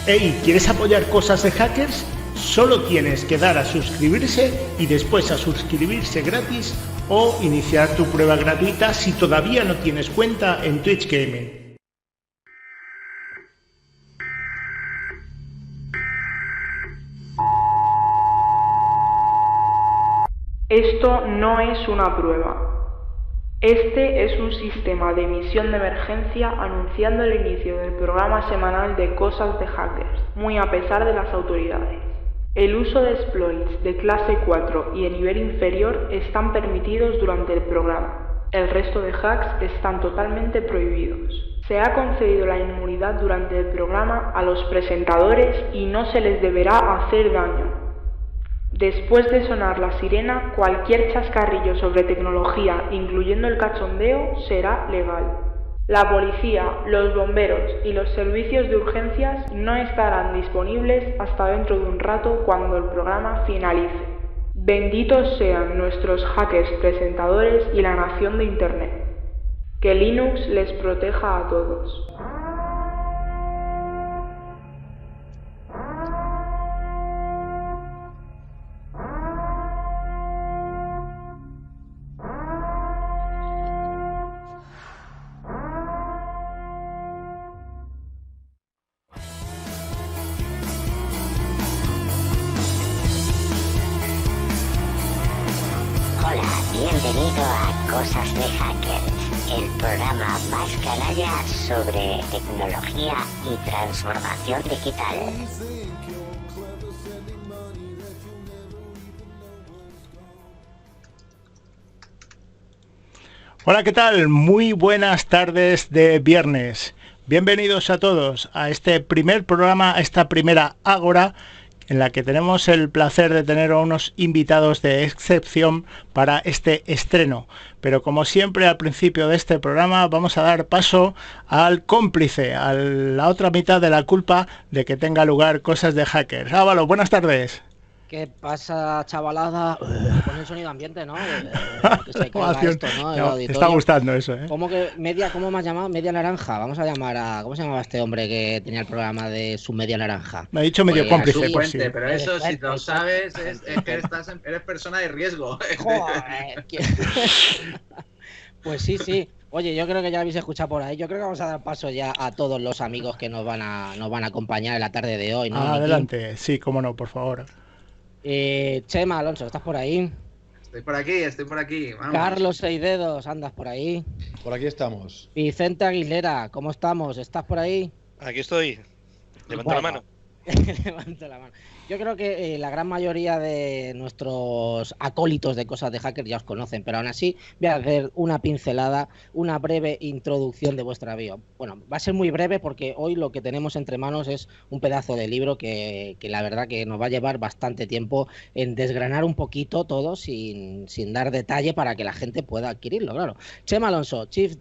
Hey, ¿quieres apoyar cosas de hackers? Solo tienes que dar a suscribirse y después a suscribirse gratis o iniciar tu prueba gratuita si todavía no tienes cuenta en Twitch Gaming. Esto no es una prueba. Este es un sistema de emisión de emergencia anunciando el inicio del programa semanal de cosas de hackers, muy a pesar de las autoridades. El uso de exploits de clase 4 y de nivel inferior están permitidos durante el programa. El resto de hacks están totalmente prohibidos. Se ha concedido la inmunidad durante el programa a los presentadores y no se les deberá hacer daño. Después de sonar la sirena, cualquier chascarrillo sobre tecnología, incluyendo el cachondeo, será legal. La policía, los bomberos y los servicios de urgencias no estarán disponibles hasta dentro de un rato cuando el programa finalice. Benditos sean nuestros hackers presentadores y la nación de Internet. Que Linux les proteja a todos. Bienvenido a Cosas de Hackers, el programa más canalla sobre tecnología y transformación digital. Hola, ¿qué tal? Muy buenas tardes de viernes. Bienvenidos a todos a este primer programa, a esta primera Ágora, en la que tenemos el placer de tener a unos invitados de excepción para este estreno. Pero como siempre, al principio de este programa vamos a dar paso al cómplice, a la otra mitad de la culpa de que tenga lugar Cosas de Hackers. Ávalo, buenas tardes. ¿Qué pasa, chavalada? Con el sonido ambiente, ¿no? Que se caiga esto, ¿no? No, te está gustando eso, ¿eh? ¿Cómo me has llamado? Media naranja. Vamos a llamar a... ¿Cómo se llamaba este hombre que tenía el programa de su media naranja? Me ha dicho medio cómplice, pues sí. Pero eso, si lo sabes, es que eres persona de riesgo. Joder, Pues sí. Oye, yo creo que ya habéis escuchado por ahí. Yo creo que vamos a dar paso ya a todos los amigos que nos van a acompañar en la tarde de hoy, ¿no? Adelante, sí, cómo no, por favor. Chema Alonso, ¿estás por ahí? Estoy por aquí. Vamos. Carlos Seidedos, ¿andas por ahí? Por aquí estamos. Vicente Aguilera, ¿cómo estamos? ¿Estás por ahí? Aquí estoy. Levanta la mano. Levanta la mano. Yo creo que la gran mayoría de nuestros acólitos de Cosas de Hacker ya os conocen, pero aún así voy a hacer una pincelada, una breve introducción de vuestra bio. Bueno, va a ser muy breve porque hoy lo que tenemos entre manos es un pedazo de libro que la verdad que nos va a llevar bastante tiempo en desgranar un poquito todo sin dar detalle para que la gente pueda adquirirlo, claro. Chema Alonso, Chief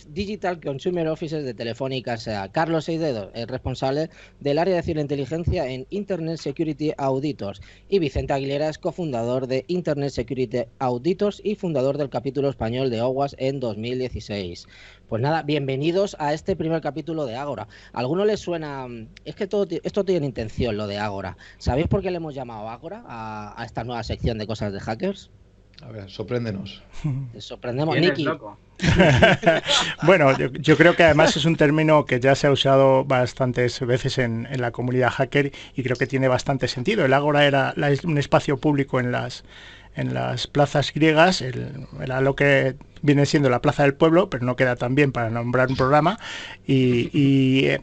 Digital Consumer Officer de Telefónica S.A. Carlos Seidedo, el responsable del área de ciberinteligencia en Internet Security Auditors, y Vicente Aguilera es cofundador de Internet Security Auditors y fundador del capítulo español de OWASP en 2016. Pues nada, bienvenidos a este primer capítulo de Ágora. ¿A alguno les suena? Es que esto tiene intención, lo de Ágora. ¿Sabéis por qué le hemos llamado Ágora a esta nueva sección de Cosas de Hackers? A ver, sorpréndenos. Te sorprendemos, Niki. Bueno, yo creo que además es un término que ya se ha usado bastantes veces en la comunidad hacker y creo que tiene bastante sentido. El Ágora era un espacio público en las plazas griegas, era lo que viene siendo la Plaza del Pueblo, pero no queda tan bien para nombrar un programa, en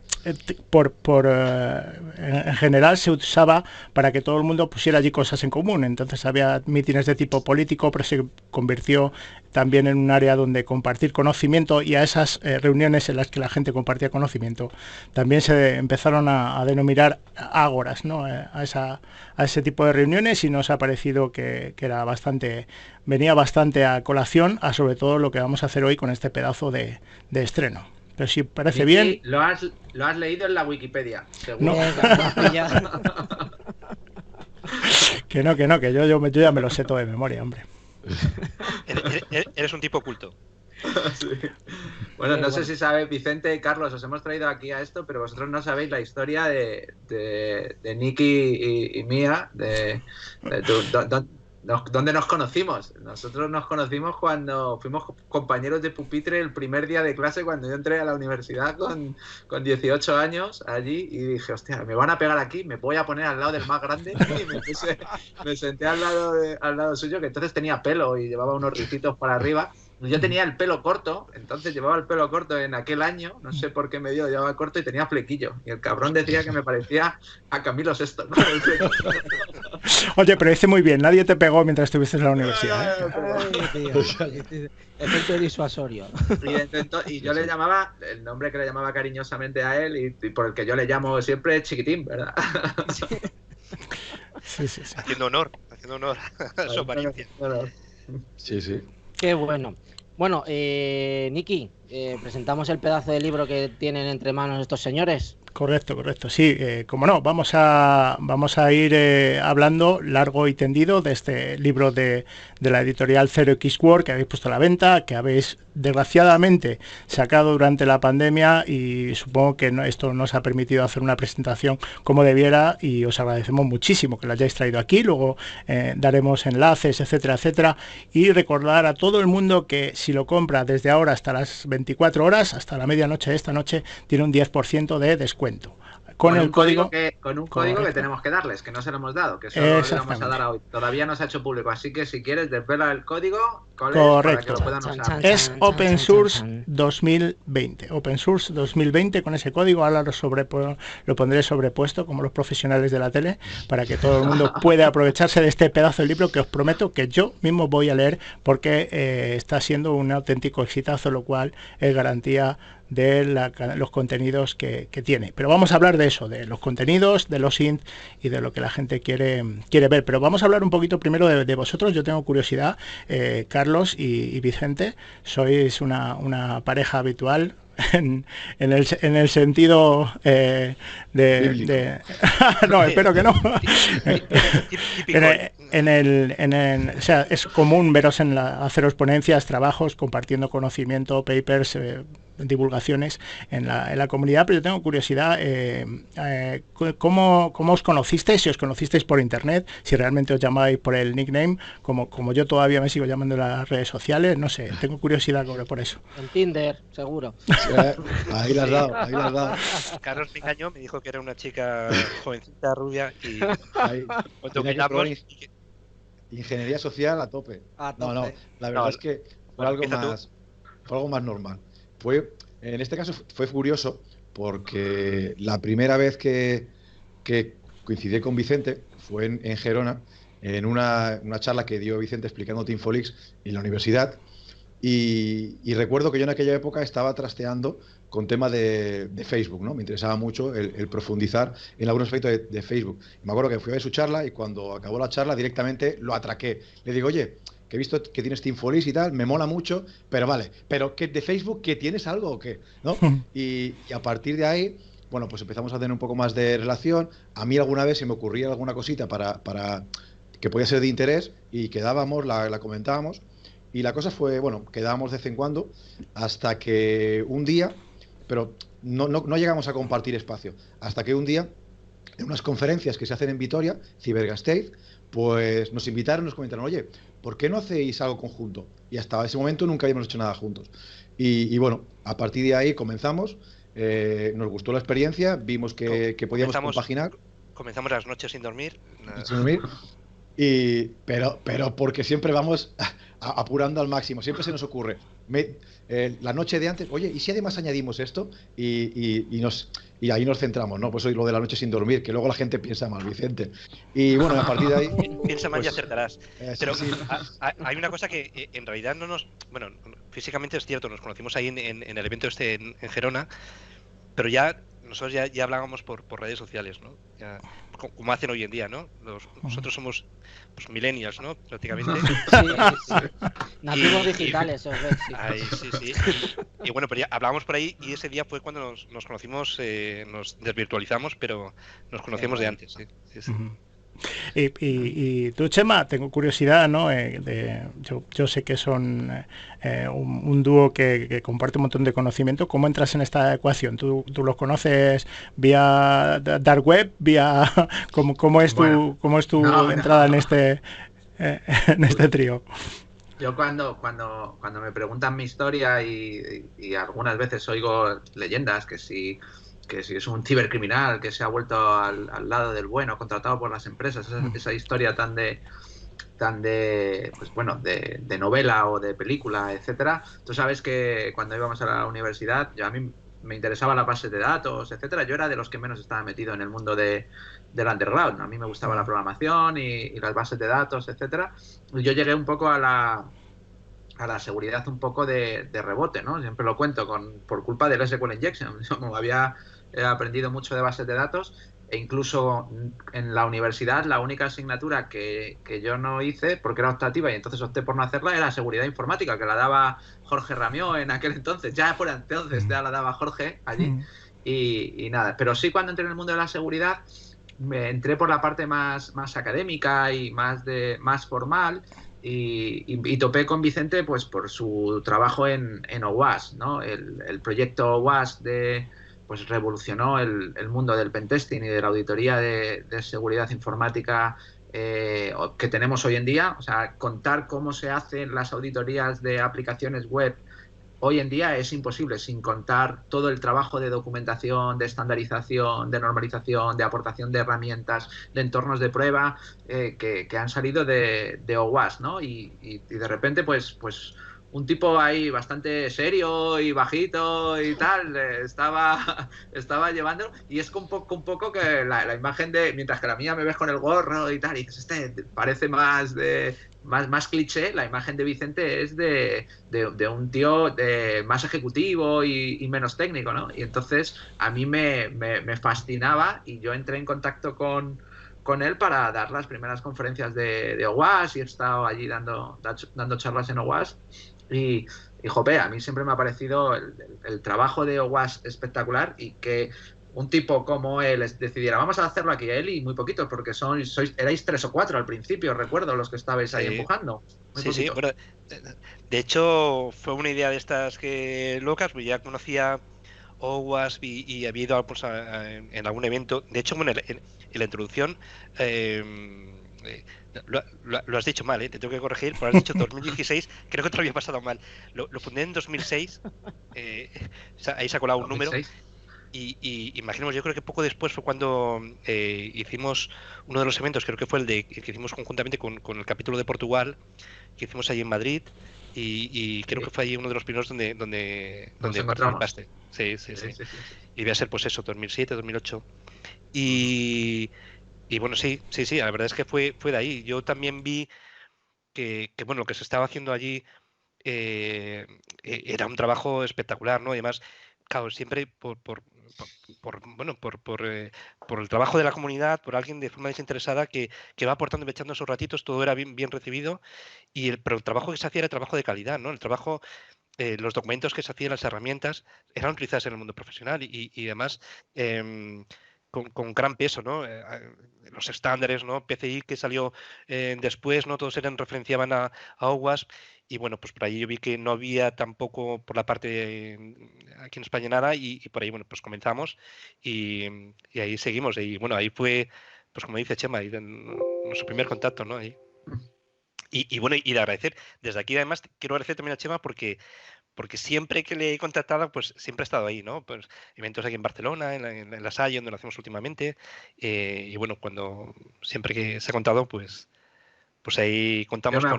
general se usaba para que todo el mundo pusiera allí cosas en común. Entonces había mítines de tipo político, pero se convirtió también en un área donde compartir conocimiento, y a esas reuniones en las que la gente compartía conocimiento también se empezaron a denominar ágoras, ¿no? a ese tipo de reuniones, y nos ha parecido que era venía bastante a colación a sobre todo lo que vamos a hacer hoy con este pedazo de estreno. Pero si parece bien... Lo has leído en la Wikipedia, seguro. No. que yo ya me lo sé todo de memoria, hombre. Eres un tipo culto. Sí. Bueno, no sé si sabéis, Vicente y Carlos, os hemos traído aquí a esto, pero vosotros no sabéis la historia de Nicky y mía, ¿dónde nos conocimos? Nosotros nos conocimos cuando fuimos compañeros de pupitre el primer día de clase, cuando yo entré a la universidad con 18 años allí, y dije, hostia, me van a pegar aquí, me voy a poner al lado del más grande, y me senté al lado suyo, que entonces tenía pelo y llevaba unos ricitos para arriba. Yo tenía el pelo corto, entonces llevaba el pelo corto en aquel año, no sé por qué me dio, llevaba corto y tenía flequillo. Y el cabrón decía que me parecía a Camilo VI, ¿no? Oye, pero hice muy bien, nadie te pegó mientras estuviste en la universidad. Ay, tío. Efecto disuasorio. Y yo le llamaba, el nombre que le llamaba cariñosamente a él y por el que yo le llamo siempre Chiquitín, ¿verdad? Sí. Haciendo honor a su apariencia. Sí. Qué bueno. Bueno, Nicky, presentamos el pedazo de libro que tienen entre manos estos señores. Correcto, sí, como no, vamos a ir hablando largo y tendido de este libro de la editorial 0x Word que habéis puesto a la venta, que habéis desgraciadamente sacado durante la pandemia, y supongo que esto nos ha permitido hacer una presentación como debiera, y os agradecemos muchísimo que lo hayáis traído aquí. Luego daremos enlaces, etcétera, y recordar a todo el mundo que si lo compra desde ahora hasta las 24 horas, hasta la medianoche de esta noche, tiene un 10% de descuento. Con el código que tenemos que darles, que no se lo hemos dado, que solo lo vamos a dar hoy. Todavía no se ha hecho público, así que si quieres desvela el código, correcto, para que lo puedan usar. Es Open Source 2020. Open Source 2020 con ese código. Ahora lo pondré sobrepuesto como los profesionales de la tele, para que todo el mundo pueda aprovecharse de este pedazo de libro que os prometo que yo mismo voy a leer, porque está siendo un auténtico exitazo, lo cual es garantía de los contenidos que tiene. Pero vamos a hablar de eso, de los contenidos, de los int y de lo que la gente quiere ver. Pero vamos a hablar un poquito primero de vosotros. Yo tengo curiosidad, Carlos y Vicente, sois una pareja habitual en el sentido no, espero que no. O sea, es común veros haceros ponencias, trabajos, compartiendo conocimiento, papers, divulgaciones en la comunidad, pero yo tengo curiosidad, ¿cómo os conocisteis? Si os conocisteis por internet, si realmente os llamáis por el nickname, como yo todavía me sigo llamando en las redes sociales, no sé, tengo curiosidad por eso. En Tinder, seguro. Ahí la has dado. Carlos me engañó, me dijo que era una chica jovencita, rubia, y ingeniería social a tope. No, la verdad es que fue algo más normal. En este caso fue curioso, porque la primera vez que coincidí con Vicente fue en Gerona, en una charla que dio Vicente explicando Teamfolix en la universidad, y recuerdo que yo en aquella época estaba trasteando con tema de Facebook, ¿no? Me interesaba mucho el profundizar en algunos aspectos de Facebook. Y me acuerdo que fui a ver su charla, y cuando acabó la charla directamente lo atraqué. Le digo, oye, que he visto que tienes Teamfolix y tal, me mola mucho, pero vale, pero ¿qué de Facebook? ¿Que tienes algo o qué? ¿No? Y a partir de ahí, bueno, pues empezamos a tener un poco más de relación. A mí alguna vez se me ocurría alguna cosita para que podía ser de interés, y quedábamos, la comentábamos, y la cosa fue, bueno, quedábamos de vez en cuando, hasta que un día, pero no llegamos a compartir espacio, hasta que un día, en unas conferencias que se hacen en Vitoria, Cybergasteiz, pues nos invitaron, nos comentaron, oye, ¿por qué no hacéis algo conjunto? Y hasta ese momento nunca habíamos hecho nada juntos. Y bueno, a partir de ahí comenzamos, nos gustó la experiencia, vimos que podíamos compaginar. Comenzamos las noches sin dormir. Pero porque siempre vamos apurando al máximo, siempre se nos ocurre. La noche de antes, oye, ¿y si además añadimos esto? Y ahí nos centramos, ¿no? Pues hoy lo de la noche sin dormir, que luego la gente piensa mal, Vicente. Y bueno, a partir de ahí... Piensa mal, pues, y acertarás. Pero sí. Hay una cosa que en realidad no nos... Bueno, físicamente es cierto, nos conocimos ahí en el evento en Gerona, pero nosotros ya hablábamos por redes sociales, ¿no? Ya, como hacen hoy en día, ¿no? Nosotros somos millennials, ¿no? Prácticamente. Sí. Nativos digitales, os ves. Sí. Y bueno, pero ya hablábamos por ahí, y ese día fue cuando nos conocimos, nos desvirtualizamos, pero nos conocemos de antes, sí. Y tú, Chema, tengo curiosidad, ¿no? Yo sé que son un dúo que comparte un montón de conocimiento. ¿Cómo entras en esta ecuación? ¿Tú los conoces vía dark web? ¿Cómo es tu entrada en este trío? Yo cuando me preguntan mi historia y algunas veces oigo leyendas que si es un cibercriminal que se ha vuelto al lado del bueno, contratado por las empresas, esa historia tan de pues bueno, de novela o de película, etcétera. Tú sabes que cuando íbamos a la universidad, a mí me interesaba la base de datos, etcétera. Yo era de los que menos estaba metido en el mundo del underground. A mí me gustaba la programación y las bases de datos, etcétera. Y yo llegué un poco a la seguridad un poco de rebote, ¿no? Siempre lo cuento por culpa del SQL Injection. Yo había aprendido mucho de bases de datos e incluso en la universidad la única asignatura que yo no hice porque era optativa y entonces opté por no hacerla era seguridad informática, que la daba Jorge Ramió en aquel entonces. Ya por entonces ya la daba Jorge allí y nada. Pero sí, cuando entré en el mundo de la seguridad me entré por la parte más académica y más formal. Y topé con Vicente pues por su trabajo en OWASP, ¿no? El proyecto OWASP pues revolucionó el mundo del pentesting y de la auditoría de seguridad informática que tenemos hoy en día. O sea, contar cómo se hacen las auditorías de aplicaciones web hoy en día es imposible sin contar todo el trabajo de documentación, de estandarización, de normalización, de aportación de herramientas, de entornos de prueba que han salido de OWASP, ¿no? Y de repente, pues un tipo ahí bastante serio y bajito y tal, estaba llevando, y es un poco que la imagen mientras que la mía me ves con el gorro y tal, y dices, parece más cliché, la imagen de Vicente es de un tío más ejecutivo y menos técnico, ¿no? Y entonces a mí me fascinaba y yo entré en contacto con él para dar las primeras conferencias de OWASP y he estado allí dando charlas en OWASP y jope, a mí siempre me ha parecido el trabajo de OWASP espectacular y que un tipo como él decidiera, vamos a hacerlo aquí, él y muy poquitos, porque erais 3 o 4 al principio, recuerdo, los que estabais ahí empujando. Sí, bueno, de hecho fue una idea de estas locas, pues ya conocía OWASP y había ido pues, en algún evento. De hecho, bueno, en la introducción lo has dicho mal, te tengo que corregir, pero has dicho 2016, creo que te lo había pasado mal. Lo fundé en 2006, ahí se ha colado un número. Y imaginemos, yo creo que poco después fue cuando hicimos uno de los eventos, creo que fue el que hicimos conjuntamente con el capítulo de Portugal, que hicimos allí en Madrid, y creo que fue allí uno de los primeros donde participaste. Sí. Y debe ser pues eso, 2007, 2008. Y bueno, sí, la verdad es que fue de ahí. Yo también vi que bueno, lo que se estaba haciendo allí era un trabajo espectacular, ¿no? Además, claro, siempre por el trabajo de la comunidad, por alguien de forma desinteresada que va aportando y echando esos ratitos, todo era bien recibido, pero el trabajo que se hacía era trabajo de calidad, ¿no? El trabajo, los documentos que se hacían, las herramientas, eran utilizadas en el mundo profesional y además con gran peso, ¿no? Los estándares, ¿no? PCI que salió después, ¿no? Todos referenciaban a OWASP. Y bueno, pues por ahí yo vi que no había tampoco por la parte aquí en España nada y por ahí, bueno, pues comenzamos y ahí seguimos. Y bueno, ahí fue, pues como dice Chema, ahí nuestro primer contacto, ¿no? Ahí. Y bueno, y de agradecer. Desde aquí además quiero agradecer también a Chema porque siempre que le he contactado, pues siempre ha estado ahí, ¿no? Pues eventos aquí en Barcelona, en la Salle, donde lo hacemos últimamente. Y bueno, siempre que se ha contado, pues ahí contamos con él.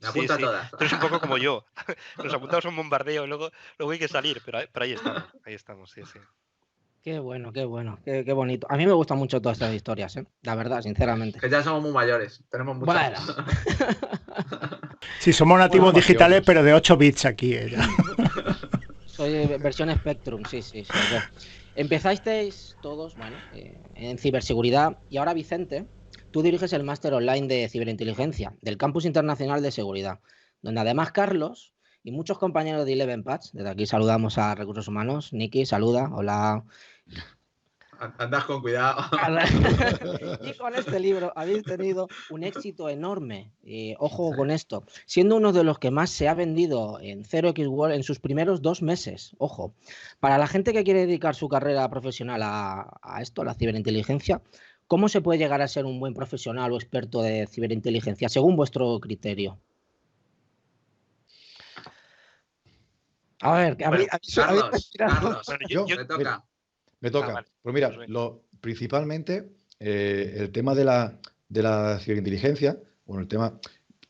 Me apunta todas. Tú eres un poco como yo. Nos apuntamos a un bombardeo, luego hay que salir, pero ahí estamos, sí. Qué bueno, qué bonito. A mí me gustan mucho todas estas historias, la verdad, sinceramente. Que ya somos muy mayores, tenemos muchas. Bueno. Sí, somos nativos digitales, pero de 8 bits aquí. Soy versión Spectrum, sí. Empezasteis todos, en ciberseguridad y ahora Vicente, tú diriges el máster online de ciberinteligencia del Campus Internacional de Seguridad, donde además Carlos y muchos compañeros de 11 Patch, desde aquí saludamos a Recursos Humanos, Niki, saluda, hola. Andas con cuidado. Y con este libro habéis tenido un éxito enorme. Ojo con esto. Siendo uno de los que más se ha vendido en 0x World en sus primeros 2 meses. Ojo. Para la gente que quiere dedicar su carrera profesional a esto, a la ciberinteligencia, ¿cómo se puede llegar a ser un buen profesional o experto de ciberinteligencia, según vuestro criterio? A ver, Carlos, me toca. Me toca. Vale. Pues mira, principalmente el tema de la ciberinteligencia, bueno, el tema,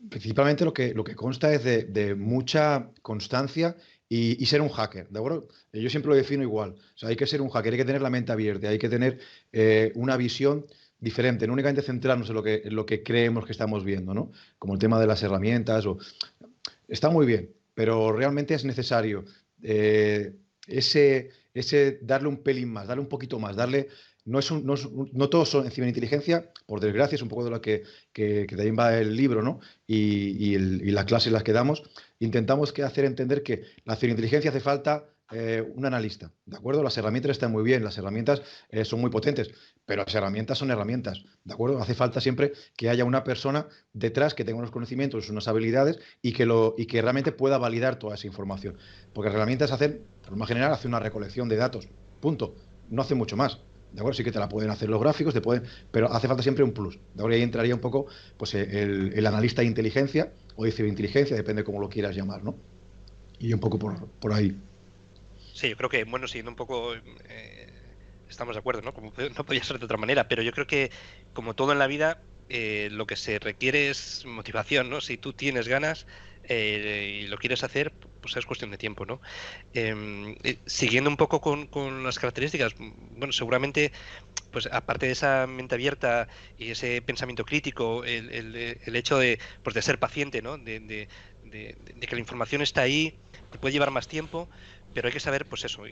principalmente lo que consta es de mucha constancia y ser un hacker, ¿de acuerdo? Yo siempre lo defino igual. O sea, hay que ser un hacker, hay que tener la mente abierta, hay que tener una visión diferente, no únicamente centrarnos en lo que creemos que estamos viendo, ¿no? Como el tema de las herramientas. Está muy bien, pero realmente es necesario ese darle un pelín más, darle un poquito más, darle... No todos son en ciberinteligencia, por desgracia, es un poco de lo que también va el libro, ¿no? Y la clase en las que damos. Intentamos hacer entender que la ciberinteligencia hace falta un analista, ¿de acuerdo? Las herramientas están muy bien, las herramientas son muy potentes, pero las herramientas son herramientas, ¿de acuerdo? Hace falta siempre que haya una persona detrás que tenga unos conocimientos, unas habilidades y que realmente pueda validar toda esa información. Porque las herramientas hacen, por lo general, hacen una recolección de datos, punto. No hacen mucho más. ¿De acuerdo? Sí que te la pueden hacer los gráficos, pero hace falta siempre un plus. ¿De acuerdo? Y ahí entraría un poco pues, el analista de inteligencia o de ciberinteligencia, depende cómo lo quieras llamar, ¿no? Y un poco por ahí. Sí, yo creo que, bueno, siguiendo un poco, estamos de acuerdo, ¿no? Como no podía ser de otra manera, pero yo creo que, como todo en la vida, lo que se requiere es motivación, ¿no? Si tú tienes ganas y lo quieres hacer, pues es cuestión de tiempo, ¿no? Siguiendo un poco con las características, bueno, seguramente, pues aparte de esa mente abierta y ese pensamiento crítico, el hecho de ser paciente, ¿no? De que la información está ahí, te puede llevar más tiempo, pero hay que saber, pues eso,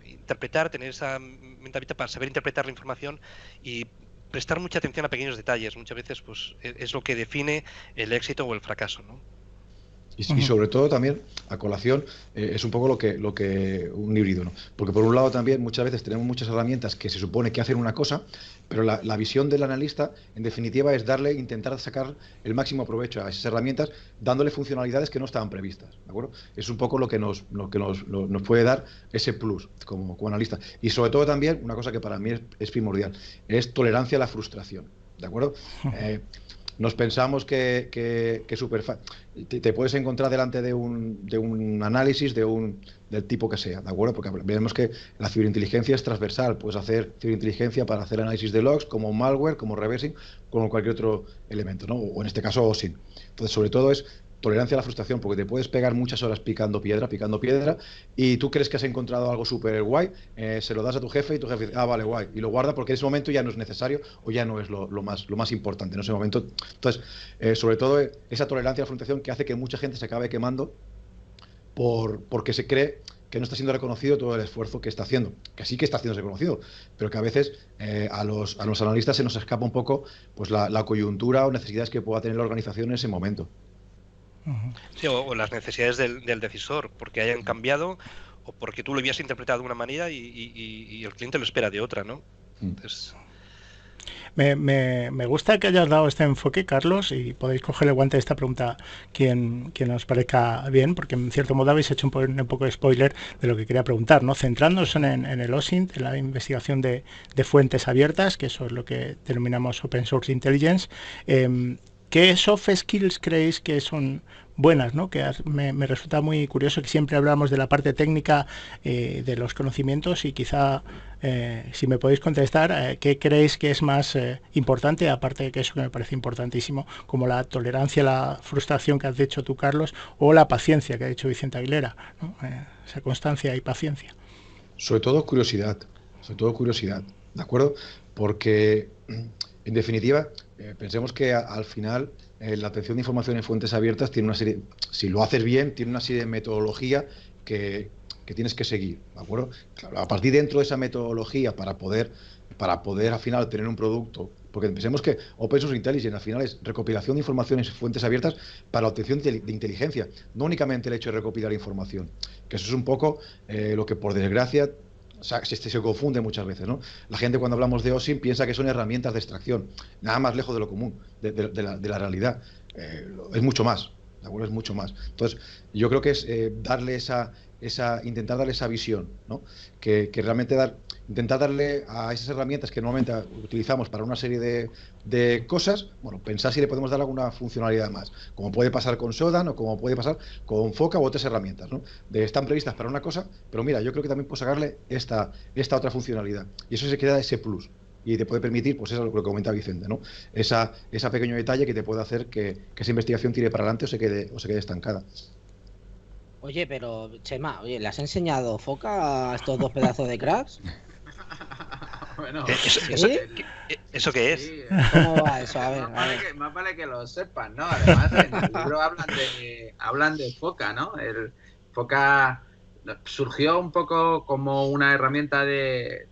interpretar, tener esa mente abierta para saber interpretar la información y prestar mucha atención a pequeños detalles. Muchas veces, pues, es lo que define el éxito o el fracaso, ¿no? Y sobre todo también, a colación, es un poco lo que un híbrido, ¿no? Porque por un lado también muchas veces tenemos muchas herramientas que se supone que hacen una cosa, pero la visión del analista, en definitiva, es intentar sacar el máximo provecho a esas herramientas, dándole funcionalidades que no estaban previstas, ¿de acuerdo? Es un poco lo que nos puede dar ese plus como analista. Y sobre todo también, una cosa que para mí es primordial, es tolerancia a la frustración, ¿de acuerdo? Nos pensamos que te puedes encontrar delante de un análisis del tipo que sea, ¿de acuerdo? Porque vemos que la ciberinteligencia es transversal. Puedes hacer ciberinteligencia para hacer análisis de logs, como malware, como reversing, como cualquier otro elemento, ¿no? O en este caso OSINT. Entonces, sobre todo es tolerancia a la frustración, porque te puedes pegar muchas horas picando piedra, y tú crees que has encontrado algo súper guay, se lo das a tu jefe y tu jefe dice, ah, vale, guay, y lo guarda porque en ese momento ya no es necesario o ya no es lo más importante en ese momento. Entonces, sobre todo esa tolerancia a la frustración que hace que mucha gente se acabe quemando porque se cree que no está siendo reconocido todo el esfuerzo que está haciendo, que sí que está siendo reconocido, pero que a veces a los analistas se nos escapa un poco pues la coyuntura o necesidades que pueda tener la organización en ese momento. Sí, o las necesidades del decisor, porque hayan cambiado o porque tú lo habías interpretado de una manera y el cliente lo espera de otra, ¿no? Entonces... Me gusta que hayas dado este enfoque, Carlos, y podéis coger el guante de esta pregunta quien os parezca bien, porque en cierto modo habéis hecho un poco de spoiler de lo que quería preguntar, ¿no? Centrándonos en el OSINT, en la investigación de fuentes abiertas, que eso es lo que denominamos Open Source Intelligence. ¿Qué soft skills creéis que son buenas, ¿no? Que me resulta muy curioso que siempre hablamos de la parte técnica de los conocimientos y quizá si me podéis contestar ¿qué creéis que es más importante, aparte de que eso que me parece importantísimo, como la tolerancia a la frustración que has dicho tú, Carlos, o la paciencia que ha dicho Vicente Aguilera, ¿no? Esa constancia y paciencia. Sobre todo curiosidad, ¿de acuerdo? Porque en definitiva pensemos que al final la obtención de información en fuentes abiertas tiene una serie, si lo haces bien, tiene una serie de metodología que tienes que seguir, ¿de acuerdo? Claro, a partir dentro de esa metodología para poder al final tener un producto, porque pensemos que Open Source Intelligence al final es recopilación de información en fuentes abiertas para la obtención de inteligencia, no únicamente el hecho de recopilar información, que eso es un poco lo que por desgracia O sea, se confunde muchas veces, ¿no? La gente cuando hablamos de OSINT piensa que son herramientas de extracción, nada más lejos de lo común, de la realidad. Es mucho más, ¿de acuerdo? Es mucho más. Entonces, yo creo que es intentar darle esa visión, ¿no? Que realmente intentar darle a esas herramientas que normalmente utilizamos para una serie de cosas, bueno, pensar si le podemos dar alguna funcionalidad más, como puede pasar con Sodan o como puede pasar con Foca u otras herramientas, ¿no? Están previstas para una cosa, pero mira, yo creo que también puedo sacarle esta otra funcionalidad, y eso se queda ese plus, y te puede permitir, pues eso es lo que comenta Vicente, ¿no? Esa pequeño detalle que te puede hacer que esa investigación tire para adelante o se quede estancada. Oye, pero Chema, ¿le has enseñado Foca a estos dos pedazos de cracks? Bueno, ¿Eso qué es? Sí, ¿Cómo va eso? A ver, más vale que lo sepan, ¿no? Además, en el libro hablan de Foca, ¿no? El Foca surgió un poco como una herramienta de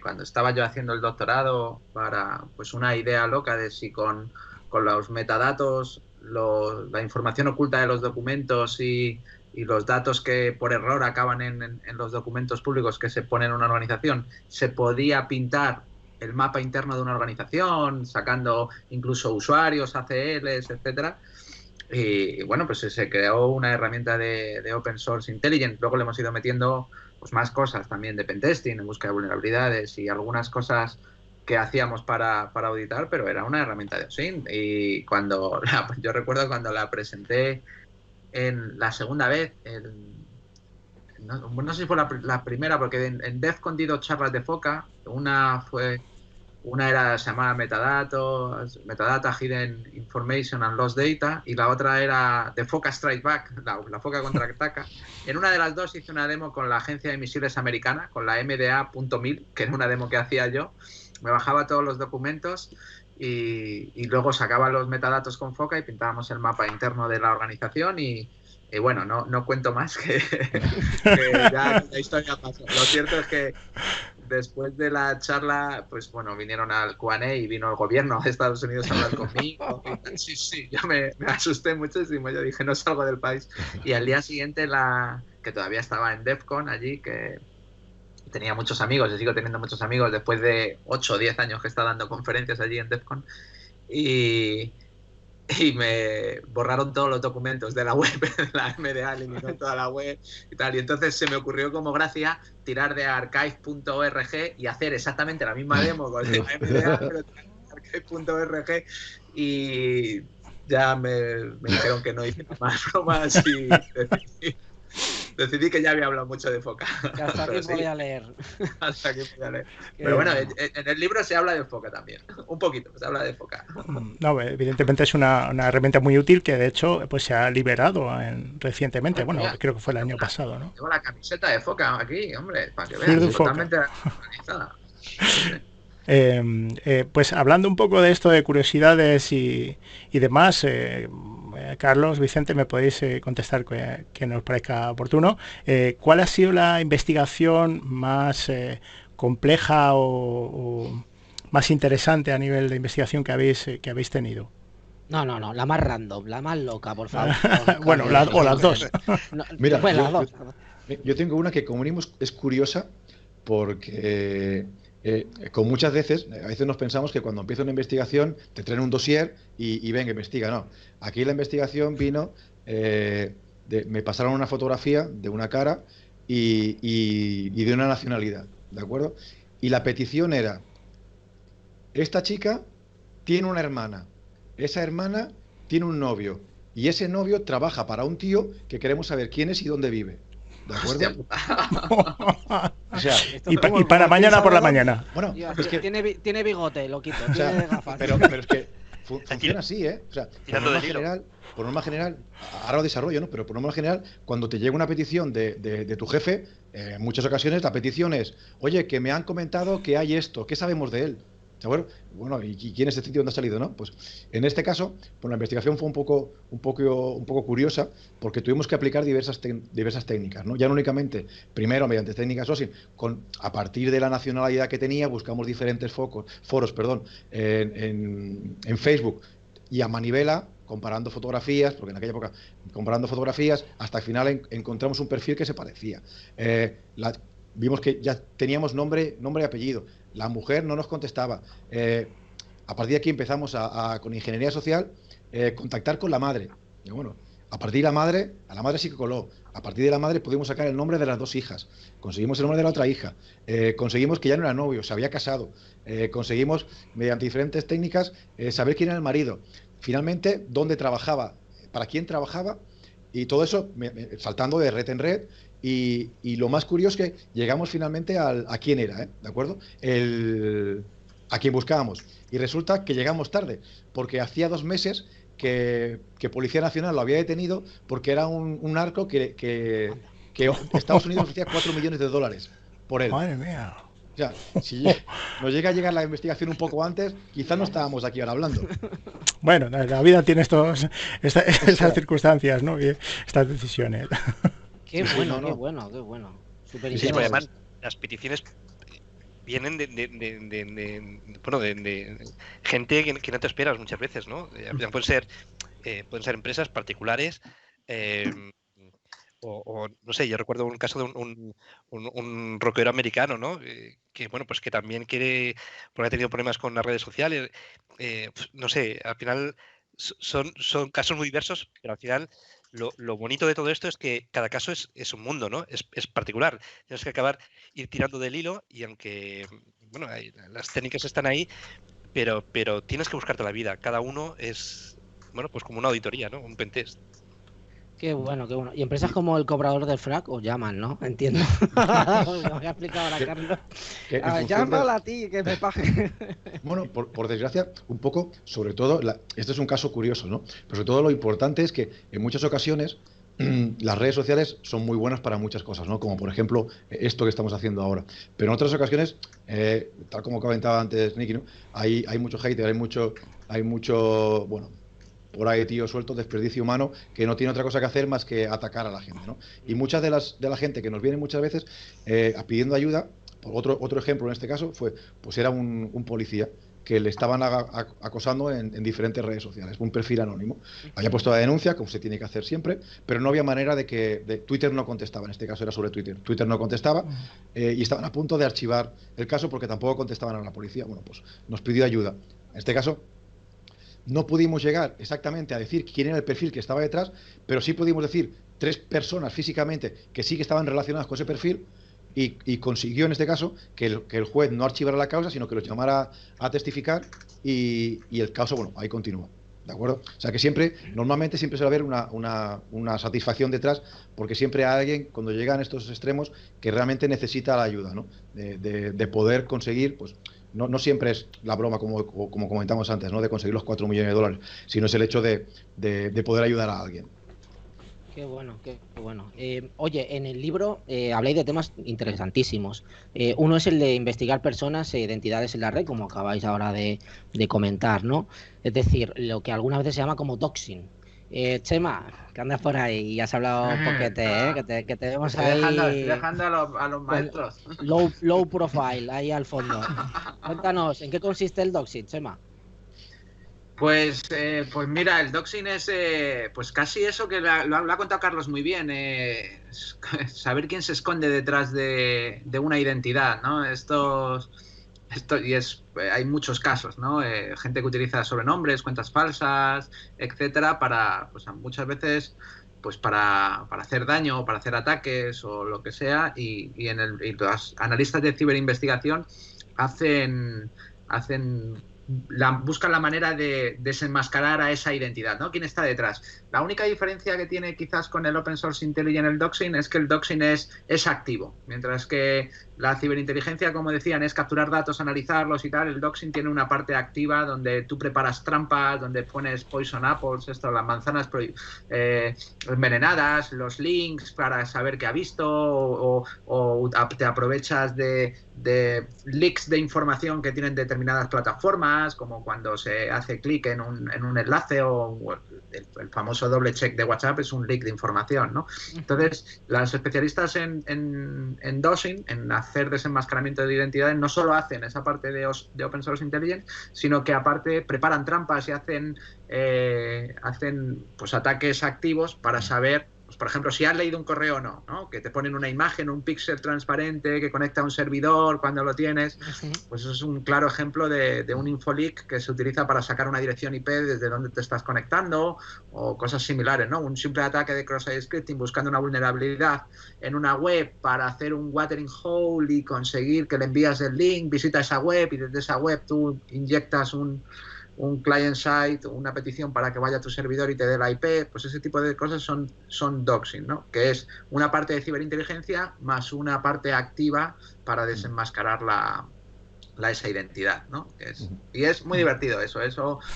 cuando estaba yo haciendo el doctorado, para pues una idea loca de si con los metadatos, la información oculta de los documentos y los datos que por error acaban en los documentos públicos que se ponen en una organización, se podía pintar el mapa interno de una organización, sacando incluso usuarios, ACLs, etcétera. Y bueno, pues se creó una herramienta de Open Source Intelligence. Luego le hemos ido metiendo pues más cosas también de pentesting, en busca de vulnerabilidades y algunas cosas que hacíamos para auditar, pero era una herramienta de OSINT. Y yo recuerdo cuando la presenté en la segunda vez, no sé si fue la primera, porque en DEFCON di 2 charlas de Foca. Una se llamaba Metadata, Hidden Information and Lost Data, y la otra era The Foca Strike Back, la Foca contraataca. En una de las dos hice una demo con la agencia de misiles americana, con la MDA.1000, que era una demo que hacía yo. Me bajaba todos los documentos y luego sacaba los metadatos con Foca y pintábamos el mapa interno de la organización y bueno, no cuento más, que ya la historia pasó. Lo cierto es que después de la charla, pues bueno, vinieron al Q&A y vino el gobierno de Estados Unidos a hablar conmigo. Sí, yo me asusté muchísimo, yo dije, no salgo del país. Y al día siguiente, que todavía estaba en DEFCON allí, que tenía muchos amigos, y sigo teniendo muchos amigos después de 8 o 10 años que está dando conferencias allí en DEFCON, y me borraron todos los documentos de la web, la MDA eliminó toda la web y tal, y entonces se me ocurrió como gracia tirar de archive.org y hacer exactamente la misma demo con la MDA, pero archive.org, y ya me dijeron que no hice más bromas y decidí que ya había hablado mucho de Foca. Hasta aquí podía leer. Hasta aquí podía leer. Pero bueno, en el libro se habla de Foca también. Un poquito, se habla de Foca. No, evidentemente es una herramienta muy útil que de hecho pues se ha liberado recientemente. Bueno, creo que fue el año pasado, ¿no? Tengo la camiseta de Foca aquí, hombre, para que vean. Totalmente organizada. Pues hablando un poco de esto de curiosidades y demás, Carlos, Vicente, me podéis contestar que nos parezca oportuno. ¿Cuál ha sido la investigación más compleja o más interesante a nivel de investigación que habéis tenido? No, la más random, la más loca, por favor. Bueno, o las dos. Mira, yo tengo una que como mínimo es curiosa porque... con muchas veces, a veces nos pensamos que cuando empieza una investigación te traen un dossier y venga, investiga. No, aquí la investigación vino, me pasaron una fotografía de una cara y de una nacionalidad, ¿de acuerdo? Y la petición era, esta chica tiene una hermana, esa hermana tiene un novio y ese novio trabaja para un tío que queremos saber quién es y dónde vive. ¿De acuerdo? O sea, y para mañana por la mañana. Bueno, es que tiene bigote, loquito, o sea, tiene gafas. Pero es que funciona así, ¿eh? O sea, por norma general, ahora lo desarrollo, ¿no? Pero por norma general, cuando te llega una petición de tu jefe, en muchas ocasiones la petición es, oye, que me han comentado que hay esto, ¿qué sabemos de él? ¿De acuerdo? Bueno, ¿y quién es este tío? ¿Dónde ha salido? ¿No? Pues en este caso, pues la investigación fue un poco curiosa porque tuvimos que aplicar diversas técnicas, ¿no? Ya no únicamente, primero mediante técnicas OSINT, a partir de la nacionalidad que tenía, buscamos diferentes foros en Facebook y a manivela, comparando fotografías, porque en aquella época, comparando fotografías, hasta el final encontramos un perfil que se parecía. vimos que ya teníamos nombre y apellido. La mujer no nos contestaba. A partir de aquí empezamos con ingeniería social, contactar con la madre. Y bueno, a partir de la madre sí que coló. A partir de la madre pudimos sacar el nombre de las 2 hijas. Conseguimos el nombre de la otra hija. Conseguimos que ya no era novio, se había casado. Conseguimos, mediante diferentes técnicas, saber quién era el marido. Finalmente, dónde trabajaba, para quién trabajaba, y todo eso saltando de red en red. Y lo más curioso es que llegamos finalmente a quién era, ¿de acuerdo? A quien buscábamos. Y resulta que llegamos tarde, porque hacía 2 meses que Policía Nacional lo había detenido porque era un narco que Estados Unidos ofrecía $4 millones por él. Madre mía. O sea, si nos llega a llegar la investigación un poco antes, quizás no estábamos aquí ahora hablando. Bueno, la vida tiene estas circunstancias, ¿no? Y estas decisiones. Qué bueno, qué bueno, qué bueno. Súper Sí, interesante. además, las peticiones vienen de gente que no te esperas muchas veces, ¿no? Pueden ser empresas particulares, o no sé, yo recuerdo un caso de un rockero americano, ¿no? Que bueno, pues que también quiere, porque ha tenido problemas con las redes sociales, no sé, al final son casos muy diversos, pero al final lo bonito de todo esto es que cada caso es un mundo, ¿no? Es particular. Tienes que ir tirando del hilo, y aunque, bueno, las técnicas están ahí, pero tienes que buscarte la vida. Cada uno es, bueno, pues como una auditoría, ¿no? Un pentest. Qué bueno, qué bueno. Y empresas como el cobrador del frac os llaman, ¿no? Entiendo. Me ha explicado ahora Carlos. Llámala a ti, que me pague. Bueno, por desgracia, un poco, sobre todo, este es un caso curioso, ¿no? Pero sobre todo lo importante es que en muchas ocasiones las redes sociales son muy buenas para muchas cosas, ¿no? Como por ejemplo esto que estamos haciendo ahora. Pero en otras ocasiones, tal como comentaba antes Nicky, ¿no? Hay mucho hater, hay mucho, bueno, por ahí, tío, suelto, desperdicio humano, que no tiene otra cosa que hacer más que atacar a la gente, ¿no? Y muchas de la gente que nos viene muchas veces pidiendo ayuda, otro ejemplo en este caso pues era un policía que le estaban acosando en diferentes redes sociales, un perfil anónimo. Había puesto la denuncia, como se tiene que hacer siempre, pero no había manera de que Twitter no contestaba. En este caso era sobre Twitter. Twitter no contestaba y estaban a punto de archivar el caso porque tampoco contestaban a la policía. Bueno, pues nos pidió ayuda. En este caso no pudimos llegar exactamente a decir quién era el perfil que estaba detrás, pero sí pudimos decir 3 personas físicamente que sí que estaban relacionadas con ese perfil, y consiguió en este caso que el juez no archivara la causa, sino que los llamara a testificar, y el caso, bueno, ahí continúa. ¿De acuerdo? O sea que normalmente siempre suele haber una satisfacción detrás, porque siempre hay alguien, cuando llegan estos extremos, que realmente necesita la ayuda, ¿no? De poder conseguir, pues, no siempre es la broma, como comentamos antes, ¿no? De conseguir los $4 millones, sino es el hecho de poder ayudar a alguien. Qué bueno, qué bueno. Oye, en el libro habláis de temas interesantísimos. Uno es el de investigar personas e identidades en la red, como acabáis ahora de comentar, ¿no? Es decir, lo que algunas veces se llama como doxing. Chema, que andas por ahí y has hablado poquete, que te vemos ahí. Estoy dejando a los maestros. Low profile, ahí al fondo. Cuéntanos, ¿en qué consiste el doxing, Chema? Pues mira, el doxing es pues casi eso que lo ha contado Carlos muy bien, saber quién se esconde detrás de una identidad, ¿no? Hay muchos casos, ¿no? Gente que utiliza sobrenombres, cuentas falsas, etcétera, pues muchas veces pues para hacer daño o para hacer ataques o lo que sea, y los analistas de ciberinvestigación buscan la manera de desenmascarar a esa identidad, ¿no? ¿Quién está detrás? La única diferencia que tiene quizás con el Open Source Intelligence el doxing es que el doxing es activo, mientras que la ciberinteligencia, como decían, es capturar datos, analizarlos y tal. El doxing tiene una parte activa donde tú preparas trampas, donde pones poison apples, las manzanas envenenadas, los links para saber qué ha visto, o te aprovechas de leaks de información que tienen determinadas plataformas, como cuando se hace clic en un enlace, o el famoso doble check de WhatsApp es un leak de información, ¿no? Entonces, los especialistas en doxing, en hacer desenmascaramiento de identidades, no solo hacen esa parte de Open Source Intelligence, sino que aparte preparan trampas y hacen pues ataques activos para saber pues por ejemplo, si has leído un correo o no, ¿no? Que te ponen una imagen, un píxel transparente que conecta a un servidor cuando lo tienes, pues eso es un claro ejemplo de un infoleak que se utiliza para sacar una dirección IP desde donde te estás conectando o cosas similares, ¿no? Un simple ataque de cross-site scripting buscando una vulnerabilidad en una web para hacer un watering hole y conseguir que le envías el link, visita esa web y desde esa web tú inyectas un client site, una petición para que vaya a tu servidor y te dé la IP, pues ese tipo de cosas son doxing, ¿no? Que es una parte de ciberinteligencia más una parte activa para desenmascarar esa identidad, ¿no? Y es muy divertido eso,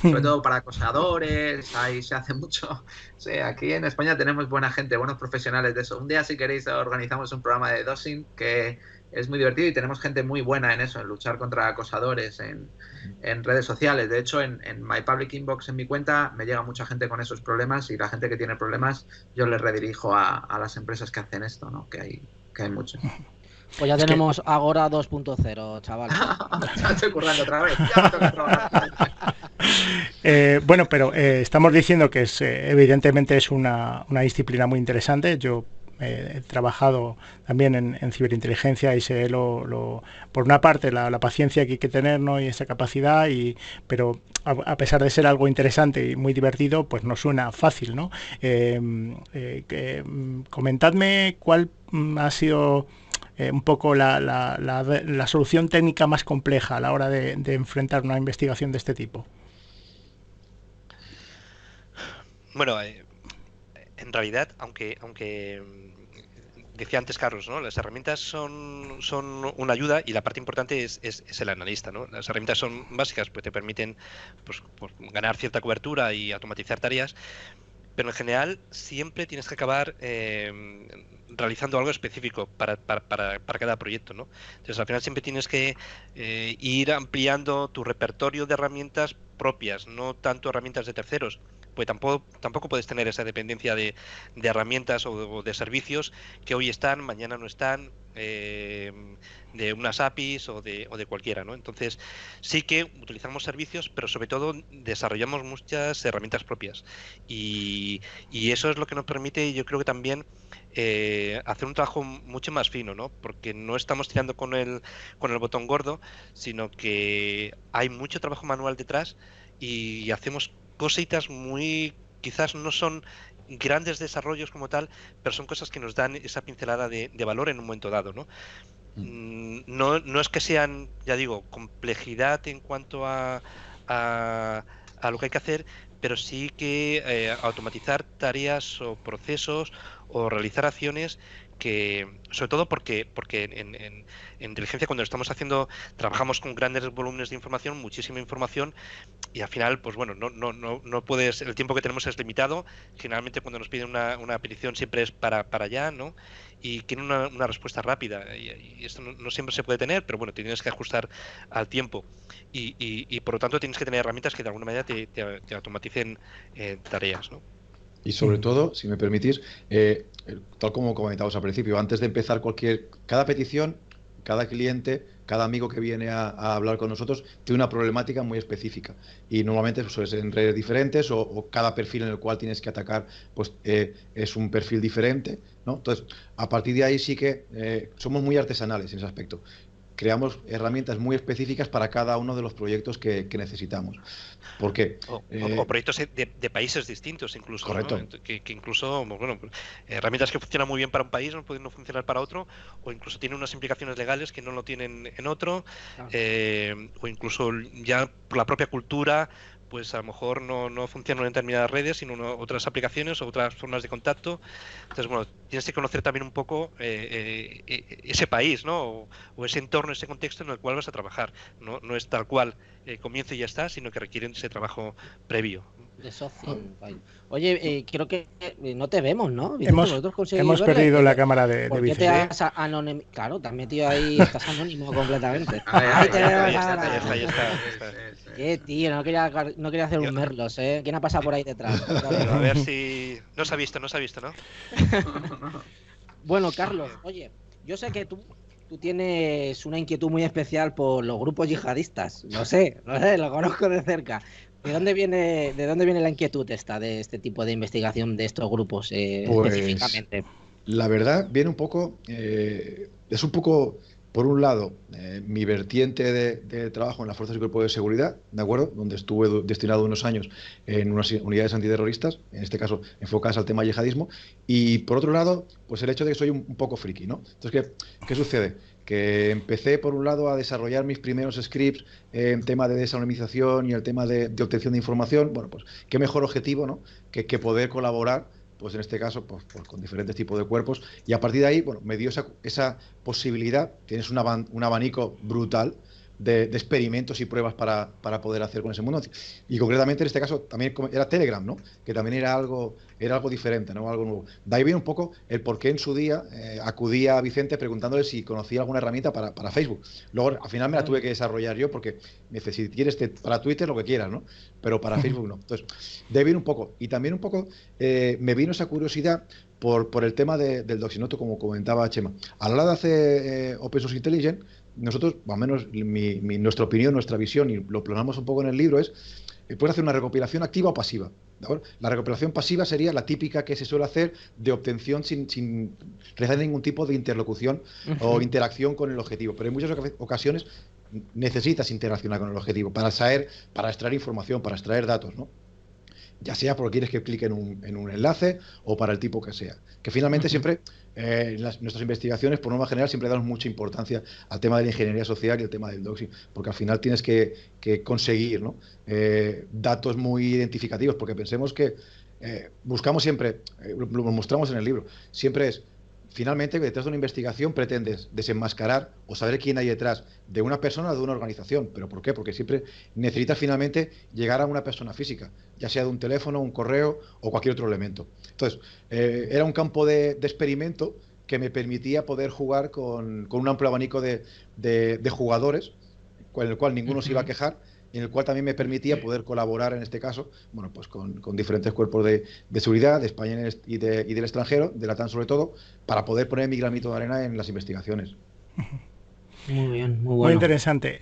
sobre todo para acosadores, ahí se hace mucho. Sí, aquí en España tenemos buena gente, buenos profesionales de eso. Un día, si queréis, organizamos un programa de doxing que es muy divertido y tenemos gente muy buena en eso, en luchar contra acosadores en redes sociales. De hecho, en My Public Inbox, en mi cuenta, me llega mucha gente con esos problemas y la gente que tiene problemas yo les redirijo a las empresas que hacen esto, ¿no? Que hay mucho. Pues ya tenemos Agora 2.0, chaval. Ya estoy currando otra vez. Ya me toca trabajar. Bueno, pero estamos diciendo que evidentemente es una disciplina muy interesante. Yo he trabajado también en ciberinteligencia y sé por una parte la paciencia que hay que tener, ¿no? Y esa capacidad, pero a pesar de ser algo interesante y muy divertido, pues no suena fácil, ¿no? Comentadme cuál ha sido un poco la solución técnica más compleja a la hora de enfrentar una investigación de este tipo. Bueno, en realidad, aunque decía antes Carlos, ¿no? Las herramientas son una ayuda y la parte importante es el analista, ¿no? Las herramientas son básicas, pues te permiten pues ganar cierta cobertura y automatizar tareas, pero en general siempre tienes que acabar realizando algo específico para cada proyecto, ¿no? Entonces al final siempre tienes que ir ampliando tu repertorio de herramientas propias, no tanto herramientas de terceros. Pues tampoco puedes tener esa dependencia de herramientas o de servicios que hoy están, mañana no están, de unas APIs o de cualquiera, ¿no? Entonces sí que utilizamos servicios, pero sobre todo desarrollamos muchas herramientas propias y eso es lo que nos permite, yo creo que también hacer un trabajo mucho más fino, ¿no? Porque no estamos tirando con el botón gordo, sino que hay mucho trabajo manual detrás y hacemos cositas quizás no son grandes desarrollos como tal, pero son cosas que nos dan esa pincelada de valor en un momento dado, ¿no? No es que sean, ya digo, complejidad en cuanto a lo que hay que hacer, pero sí que automatizar tareas o procesos o realizar acciones que, sobre todo porque en inteligencia, cuando lo estamos haciendo, trabajamos con grandes volúmenes de información, muchísima información, y al final, pues bueno, no puedes, el tiempo que tenemos es limitado. Generalmente cuando nos piden una petición siempre es para allá, ¿no? Y quieren una respuesta rápida, y esto no siempre se puede tener, pero bueno, te tienes que ajustar al tiempo y por lo tanto tienes que tener herramientas que de alguna manera te automaticen tareas, ¿no? Y sobre todo, si me permitís, tal como comentábamos al principio, antes de empezar cada petición, cada cliente, cada amigo que viene a hablar con nosotros tiene una problemática muy específica y normalmente suele ser en redes diferentes o cada perfil en el cual tienes que atacar pues es un perfil diferente, ¿no? Entonces, a partir de ahí sí que somos muy artesanales en ese aspecto. Creamos herramientas muy específicas para cada uno de los proyectos que necesitamos. Porque o proyectos de países distintos incluso, correcto, ¿no? Que incluso, bueno, herramientas que funcionan muy bien para un país no pueden no funcionar para otro, o incluso tienen unas implicaciones legales que no lo tienen en otro, o incluso ya por la propia cultura, pues a lo mejor no funcionan en determinadas redes, sino otras aplicaciones o otras formas de contacto. Entonces, bueno, tienes que conocer también un poco ese país, ¿no? O ese entorno, ese contexto en el cual vas a trabajar. No es tal cual comienzo y ya está, sino que requieren ese trabajo previo. De socio. Oye, creo que no te vemos, ¿no? Hemos perdido la cámara de ¿Por qué te has anonimizado? Claro, te has metido ahí, estás anónimo completamente. Ahí está. Qué tío, no quería hacer un merlos, ¿eh? ¿Quién ha pasado por ahí detrás? A ver si... No se ha visto, ¿no? Bueno, Carlos, oye, yo sé que tú tienes una inquietud muy especial por los grupos yihadistas. Lo sé, lo conozco de cerca. ¿De dónde viene la inquietud esta de este tipo de investigación de estos grupos Pues, específicamente? la verdad, viene un poco, es un poco, por un lado, mi vertiente de trabajo en las Fuerzas y Cuerpos de Seguridad, ¿de acuerdo? Donde estuve destinado unos años en unas unidades antiterroristas, en este caso enfocadas al tema yihadismo, y por otro lado, pues el hecho de que soy un poco friki, ¿no? Entonces, ¿qué sucede? Que empecé, por un lado, a desarrollar mis primeros scripts en tema de desanonimización y el tema de obtención de información. Bueno, pues qué mejor objetivo, ¿no? Que poder colaborar, pues en este caso, pues con diferentes tipos de cuerpos. Y a partir de ahí, bueno, me dio esa posibilidad. Tienes un abanico brutal de experimentos y pruebas para poder hacer con ese mundo. Y concretamente en este caso también era Telegram, ¿no? Que también era algo diferente, ¿no? Algo nuevo. De ahí viene un poco el por qué en su día acudía a Vicente preguntándole si conocía alguna herramienta para Facebook. Luego al final me la tuve que desarrollar yo porque me dice, si quieres para Twitter lo que quieras, ¿no? Pero para Facebook no. Entonces, de ahí viene un poco. Y también un poco me vino esa curiosidad por el tema del doxinoto, como comentaba Chema. A la hora de hacer Open Source Intelligence, nosotros, al menos nuestra opinión, nuestra visión, y lo plasmamos un poco en el libro, es puedes hacer una recopilación activa o pasiva. ¿De acuerdo? La recopilación pasiva sería la típica que se suele hacer de obtención sin realizar ningún tipo de interlocución o interacción con el objetivo. Pero en muchas ocasiones necesitas interaccionar con el objetivo para extraer información, para extraer datos, ¿no? Ya sea porque quieres que clique en un enlace o para el tipo que sea. Que finalmente siempre, en nuestras investigaciones, por norma general, siempre damos mucha importancia al tema de la ingeniería social y el tema del doxing, porque al final tienes que conseguir, ¿no? Datos muy identificativos, porque pensemos que buscamos siempre, lo mostramos en el libro, siempre es, finalmente, detrás de una investigación pretendes desenmascarar o saber quién hay detrás de una persona o de una organización. ¿Pero por qué? Porque siempre necesitas finalmente llegar a una persona física, ya sea de un teléfono, un correo o cualquier otro elemento. Entonces, era un campo de experimento que me permitía poder jugar con un amplio abanico de jugadores, con el cual ninguno se iba a quejar, y en el cual también me permitía poder colaborar, en este caso, bueno, pues con diferentes cuerpos de seguridad de España y del extranjero, de la TAN sobre todo, para poder poner mi granito de arena en las investigaciones. Muy bien, muy bueno. Muy interesante.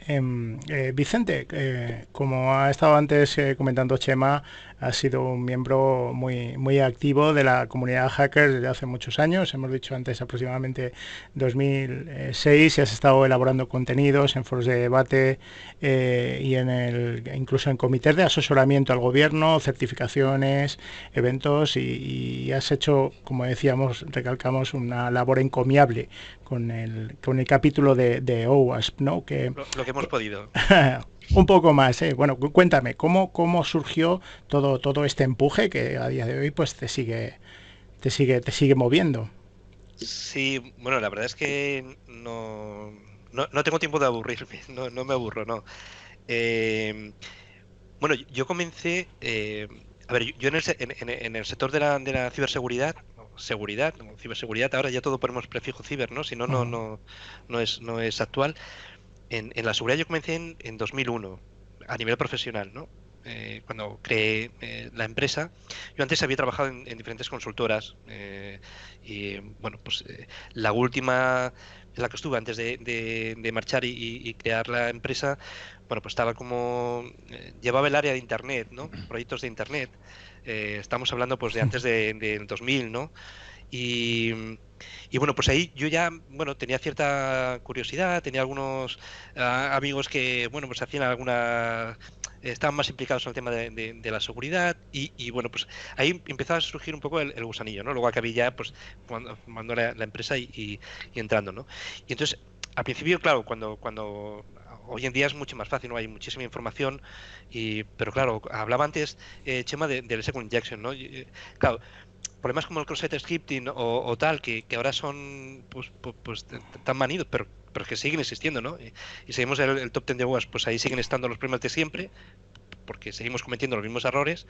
Vicente, como ha estado antes comentando Chema, ha sido un miembro muy activo de la comunidad hacker desde hace muchos años. Hemos dicho antes aproximadamente 2006 y has estado elaborando contenidos en foros de debate y incluso en comités de asesoramiento al gobierno, certificaciones, eventos y has hecho, como decíamos, recalcamos, una labor encomiable con el capítulo de OWASP, ¿no? Lo que hemos podido. Un poco más, Bueno, cuéntame, ¿cómo surgió todo este empuje que a día de hoy pues te sigue moviendo? Sí, bueno, la verdad es que no tengo tiempo de aburrirme, no me aburro, no. Bueno, yo comencé, a ver, yo en el sector de la ciberseguridad, ciberseguridad, ahora ya todo ponemos prefijo ciber, ¿no? Si no, no es actual. En la seguridad yo comencé en 2001, a nivel profesional, ¿no? Cuando creé la empresa. Yo antes había trabajado en diferentes consultoras y, bueno, pues la última en la que estuve antes de marchar y crear la empresa, bueno, pues estaba como... llevaba el área de Internet, ¿no? Proyectos de Internet. Estamos hablando pues de antes del 2000, ¿no? Y bueno, pues ahí yo ya, bueno, tenía cierta curiosidad, tenía algunos amigos que, bueno, pues hacían estaban más implicados en el tema de la seguridad y bueno, pues ahí empezaba a surgir un poco el gusanillo, ¿no? Luego acabé ya, pues, cuando la empresa y entrando, ¿no? Y entonces, al principio, claro, cuando hoy en día es mucho más fácil, ¿no? Hay muchísima información, pero claro, hablaba antes, Chema, del SQL Injection, ¿no? Claro, problemas como el cross-site scripting o tal, que ahora son pues tan manidos, pero que siguen existiendo, ¿no? Y seguimos el top 10 de WASP, pues ahí siguen estando los problemas de siempre, porque seguimos cometiendo los mismos errores.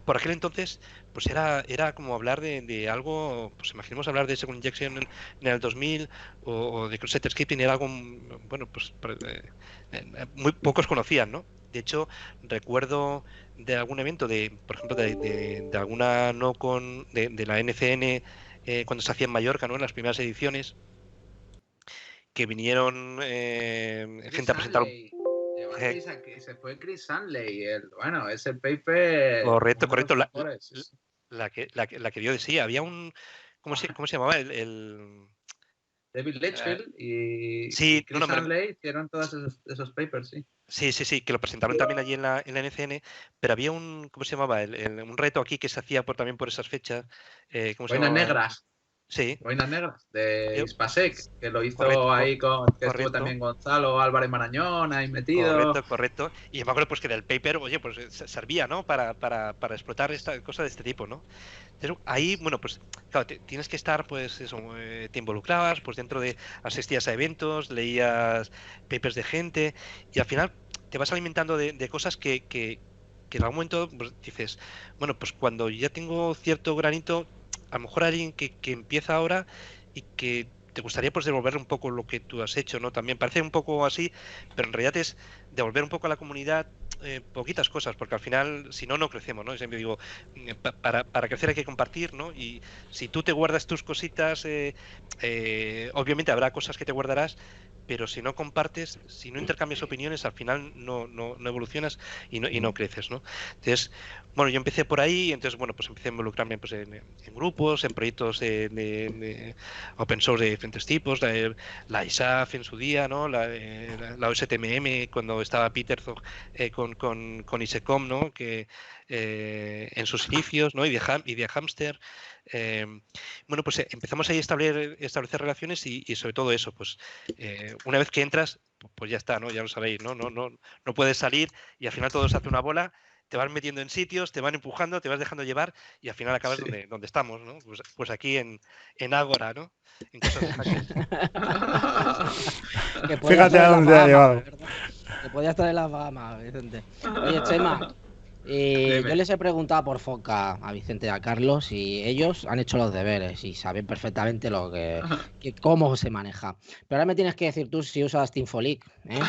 Por aquel entonces, pues era como hablar de algo, pues imaginemos hablar de SQL Injection en el 2000 o de cross-site scripting, era algo, bueno, pues muy pocos conocían, ¿no? De hecho, recuerdo de algún evento, por ejemplo, de alguna de la NCN cuando se hacía en Mallorca, ¿no? En las primeras ediciones, que vinieron gente a presentar se fue Chris Sanley. Bueno, ese paper. Correcto. La que dio de sí. Había un. ¿Cómo se llamaba? David Litchfield y Chris Sanley hicieron todos esos papers, sí. Sí, que lo presentaron también allí en la NCN, pero había ¿cómo se llamaba? Un reto aquí que se hacía también por esas fechas. ¿Cómo se llamaba? Negras. Sí. Boinas Negras, de Ispasec, que lo hizo que estuvo también Gonzalo Álvarez Marañón ahí metido. Correcto. Y me acuerdo pues que del paper, oye, pues servía, ¿no? Para explotar esta cosa de este tipo, ¿no? Entonces, ahí, bueno, pues claro, tienes que estar, pues eso, te involucrabas, pues dentro de, asistías a eventos, leías papers de gente, y al final te vas alimentando de cosas que en algún momento pues, dices, bueno, pues cuando ya tengo cierto granito, a lo mejor alguien que empieza ahora y que te gustaría pues devolver un poco lo que tú has hecho, ¿no? También parece un poco así, pero en realidad es devolver un poco a la comunidad poquitas cosas, porque al final, si no, no crecemos, ¿no? Siempre digo, para crecer hay que compartir, ¿no? Y si tú te guardas tus cositas, obviamente habrá cosas que te guardarás, pero si no compartes, si no intercambias opiniones, al final no evolucionas y no creces, ¿no? Entonces, bueno, yo empecé por ahí, entonces, bueno, pues empecé a involucrarme pues, en grupos, en proyectos de open source de diferentes tipos, la ISAF en su día, ¿no? La OSTMM, cuando estaba Peter con ISECOM, ¿no? Que en sus inicios, ¿no? y de Hamster. Bueno, pues empezamos ahí a establecer relaciones y sobre todo eso, pues una vez que entras, pues ya está, ¿no? Ya lo sabéis, ¿no? No puedes salir y al final todo se hace una bola, te van metiendo en sitios, te van empujando, te vas dejando llevar y al final acabas donde estamos, ¿no? Pues aquí en Ágora, ¿no? En cosas de hackers. Fíjate a dónde ha llevado. Que podía estar en las Bahamas, Vicente. Oye, Chema, yo les he preguntado por Foca a Vicente y a Carlos y ellos han hecho los deberes y saben perfectamente cómo se maneja. Pero ahora me tienes que decir tú si usas Teamfolic, ¿eh?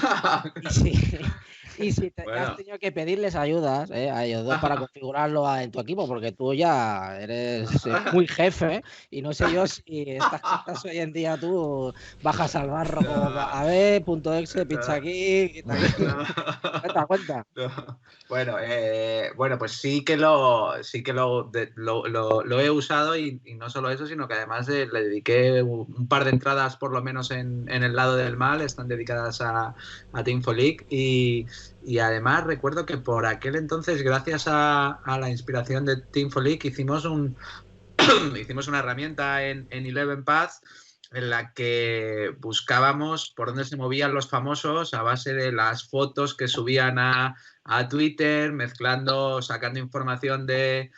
Y si has tenido que pedirles ayudas a ellos dos para configurarlo en tu equipo, porque tú ya eres muy jefe y no sé yo si estas cosas hoy en día tú bajas al barro como a ver, .exe, pincha aquí, quita aquí. Cuenta. Bueno, pues sí que lo he usado y no solo eso, sino que además le dediqué un par de entradas por lo menos en el lado del mal, están dedicadas a Teamfolic y además recuerdo que por aquel entonces, gracias a la inspiración de Teamfolic, hicimos una herramienta en 11path en la que buscábamos por dónde se movían los famosos a base de las fotos que subían a Twitter, sacando información de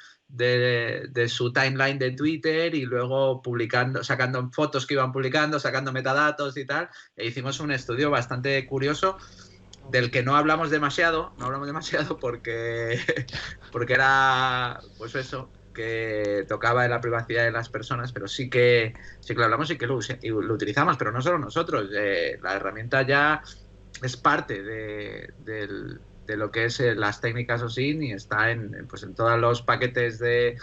su timeline de Twitter y luego sacando fotos que iban publicando, sacando metadatos y tal. E hicimos un estudio bastante curioso del que no hablamos demasiado porque era, pues eso, que tocaba en la privacidad de las personas, pero sí que lo hablamos y que lo utilizamos, pero no solo nosotros. La herramienta ya es parte de lo que es las técnicas OSINT y está en todos los paquetes de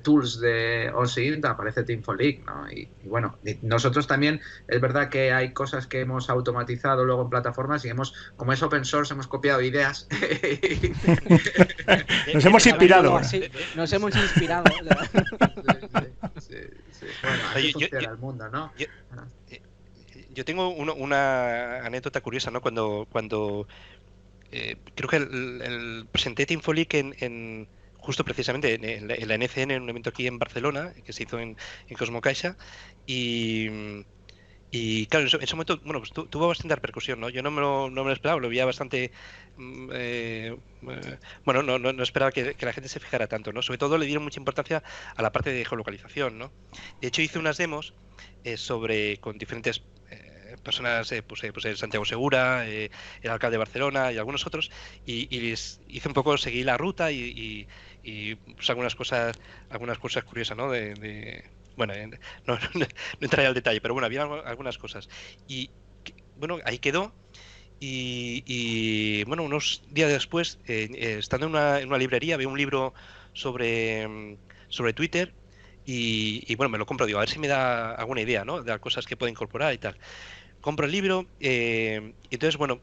tools de OSINT aparece Teamfolic, ¿no? Y bueno, nosotros también es verdad que hay cosas que hemos automatizado luego en plataformas y como es open source, hemos copiado ideas. Nos hemos inspirado. Nos hemos inspirado. Sí. Bueno, así funciona el mundo, ¿no? Yo tengo una anécdota curiosa, ¿no? Cuando creo que presenté Teamfolic justo precisamente en la NCN, en un evento aquí en Barcelona, que se hizo en Cosmocaixa, y claro, en ese momento, bueno, pues tuvo bastante repercusión, ¿no? Yo no me lo esperaba, lo veía bastante... bueno, no esperaba que la gente se fijara tanto, ¿no? Sobre todo le dieron mucha importancia a la parte de geolocalización, ¿no? De hecho, hice unas demos con diferentes... personas, pues el Santiago Segura, el alcalde de Barcelona y algunos otros, y les hice un poco, seguí la ruta y pues algunas cosas curiosas, ¿no? Bueno, no entraré al detalle, pero bueno, había algunas cosas. Y bueno, ahí quedó. Y bueno, unos días después, estando en una librería, había un libro sobre Twitter. Y bueno, me lo compro, digo, a ver si me da alguna idea, ¿no? De las cosas que puedo incorporar y tal. compro el libro, entonces, bueno,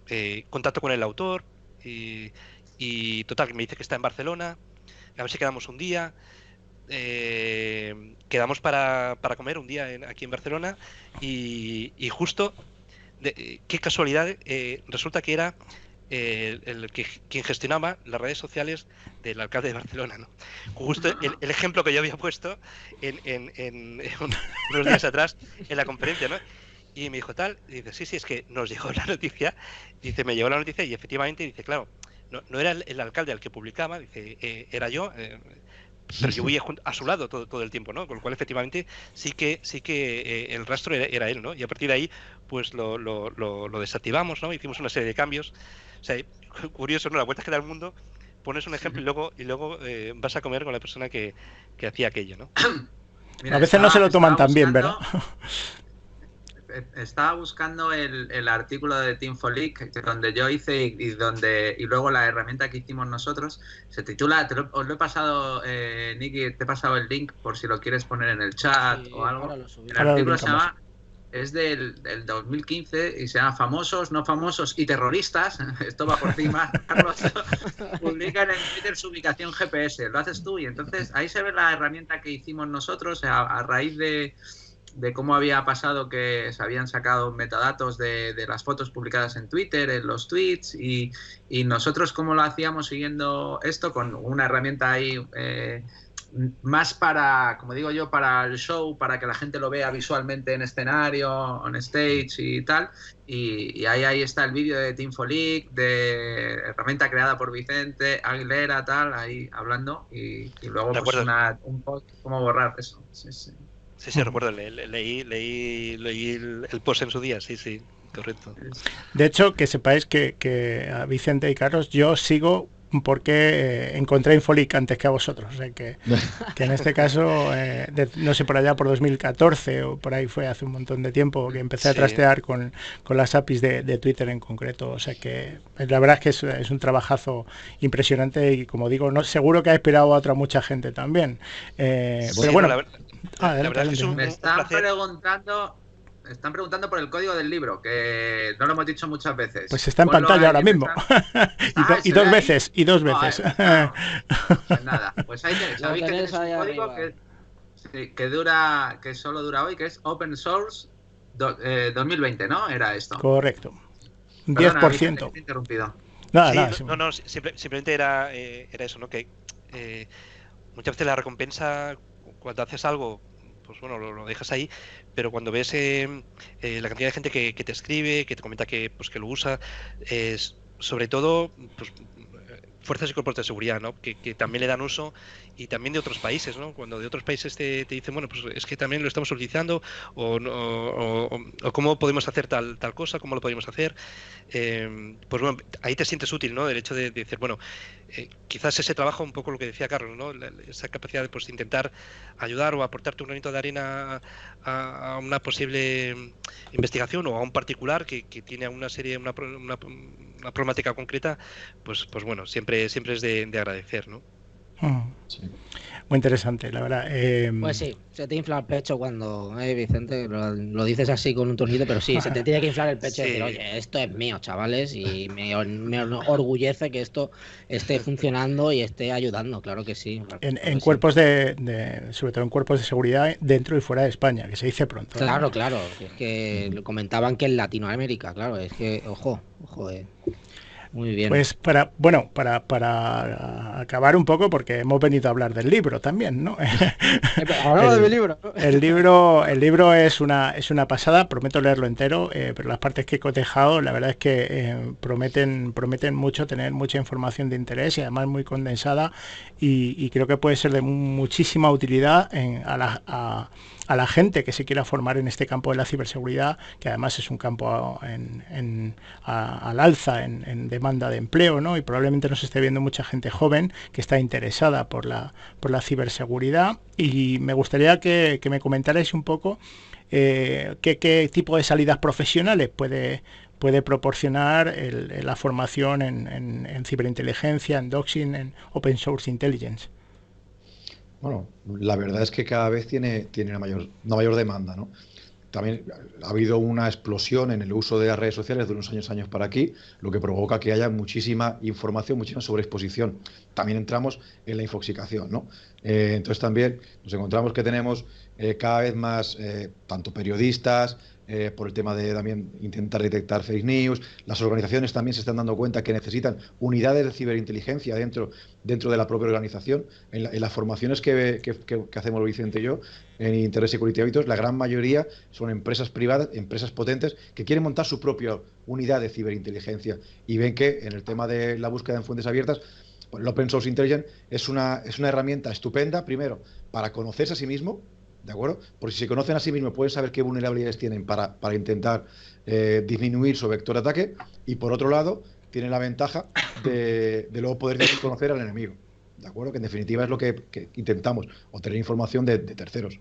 contacto con el autor y total, que me dice que está en Barcelona, a ver si quedamos un día. Quedamos para comer un día aquí en Barcelona y justo, qué casualidad, resulta que era quien gestionaba las redes sociales del alcalde de Barcelona, ¿no? Justo el ejemplo que yo había puesto en unos días atrás en la conferencia, ¿no? Y me dijo tal, y dice, sí, es que nos llegó la noticia, dice, me llegó la noticia y efectivamente, dice, claro, no era el alcalde al que publicaba, dice, era yo, pero yo voy a su lado todo el tiempo, ¿no? Con lo cual, efectivamente, sí que el rastro era él, ¿no? Y a partir de ahí, pues lo desactivamos, ¿no? Hicimos una serie de cambios. O sea, curioso, ¿no? La vuelta que da el mundo, pones un ejemplo y luego vas a comer con la persona que hacía aquello, ¿no? Mira, a veces no se lo toman tan bien, ¿verdad? Estaba buscando el artículo de Teamfolic donde yo hice y luego la herramienta que hicimos nosotros se titula, os lo he pasado, Nicky, te he pasado el link por si lo quieres poner en el chat o algo. El artículo se llama, es del 2015 y se llama Famosos, no famosos y terroristas. Esto va por ti más, Carlos. Publican en Twitter su ubicación GPS, lo haces tú y entonces ahí se ve la herramienta que hicimos nosotros a raíz de cómo había pasado que se habían sacado metadatos de las fotos publicadas en Twitter, en los tweets, y nosotros cómo lo hacíamos siguiendo esto con una herramienta ahí más para, como digo yo, para el show, para que la gente lo vea visualmente en escenario, on stage y tal, y ahí está el vídeo de Teamfolic, de herramienta creada por Vicente Aguilera, tal, ahí hablando, y luego pues un post, cómo borrar eso, sí. Sí, recuerdo, leí el post en su día, sí, correcto. De hecho, que sepáis que a Vicente y Carlos yo sigo porque encontré Infolic antes que a vosotros, o sea que en este caso, no sé, por allá por 2014 o por ahí fue hace un montón de tiempo que empecé a trastear con las APIs de Twitter en concreto, o sea que la verdad es que es un trabajazo impresionante y como digo, no seguro que ha inspirado a otra mucha gente también, pero bueno, la verdad es que me están preguntando por el código del libro, que no lo hemos dicho muchas veces. Pues está en pantalla ahora mismo. y dos veces. Claro. Pues nada, pues ahí tenéis. Sabéis que tenéis un código que solo dura hoy, que es Open Source 2020, ¿no? Era esto. Correcto. Un 10%. Perdona, interrumpido. Nada, simplemente era eso, ¿no? Que muchas veces la recompensa cuando haces algo, pues bueno, lo dejas ahí, pero cuando ves la cantidad de gente que te escribe, que te comenta que lo usa, sobre todo pues, fuerzas y cuerpos de seguridad, ¿no? Que también le dan uso, y también de otros países, ¿no? Cuando de otros países te dicen, bueno, pues es que también lo estamos utilizando, o cómo podemos hacer tal cosa, cómo lo podemos hacer, pues bueno, ahí te sientes útil, ¿no? El hecho de decir, bueno, quizás ese trabajo, un poco lo que decía Carlos, ¿no? Esa capacidad de pues, intentar ayudar o aportarte un granito de arena a una posible investigación o a un particular que tiene una problemática concreta, pues bueno, siempre es de agradecer, ¿no? Sí. Muy interesante, la verdad. Pues sí, se te infla el pecho cuando, Vicente, lo dices así con un tonito, pero sí, se te tiene que inflar el pecho y decir, oye, esto es mío, chavales, y me orgullece que esto esté funcionando y esté ayudando, claro que sí. En cuerpos sobre todo en cuerpos de seguridad dentro y fuera de España, que se dice pronto. Claro, ¿no? Claro, es que comentaban que en Latinoamérica, claro, es que, ojo. Muy bien. Pues para acabar un poco, porque hemos venido a hablar del libro también, ¿no? Hablamos de mi libro. El libro es una pasada, prometo leerlo entero, pero las partes que he cotejado, la verdad es que prometen mucho, tener mucha información de interés y además muy condensada, y creo que puede ser de muchísima utilidad a la gente que se quiera formar en este campo de la ciberseguridad, que además es un campo al alza en demanda de empleo, ¿no? Y probablemente nos esté viendo mucha gente joven que está interesada por la ciberseguridad, y me gustaría que me comentarais un poco qué tipo de salidas profesionales puede proporcionar la formación en ciberinteligencia, en doxing, en open source intelligence. Bueno, la verdad es que cada vez tiene una mayor demanda, ¿no? también ha habido una explosión en el uso de las redes sociales de unos años para aquí, lo que provoca que haya muchísima información, muchísima sobreexposición. También entramos en la infoxicación, ¿no? Entonces también nos encontramos que tenemos cada vez más tanto periodistas, por el tema de también intentar detectar fake news. Las organizaciones también se están dando cuenta que necesitan unidades de ciberinteligencia dentro de la propia organización. En las formaciones que hacemos Vicente y yo en Internet Security Auditors, la gran mayoría son empresas privadas, empresas potentes que quieren montar su propia unidad de ciberinteligencia y ven que en el tema de la búsqueda en fuentes abiertas, el Open Source Intelligence es una herramienta estupenda, primero, para conocerse a sí mismo, ¿de acuerdo? Porque si se conocen a sí mismos pueden saber qué vulnerabilidades tienen para intentar disminuir su vector de ataque, y por otro lado tienen la ventaja de luego poder conocer al enemigo, ¿de acuerdo? Que en definitiva es lo que intentamos, obtener información de terceros.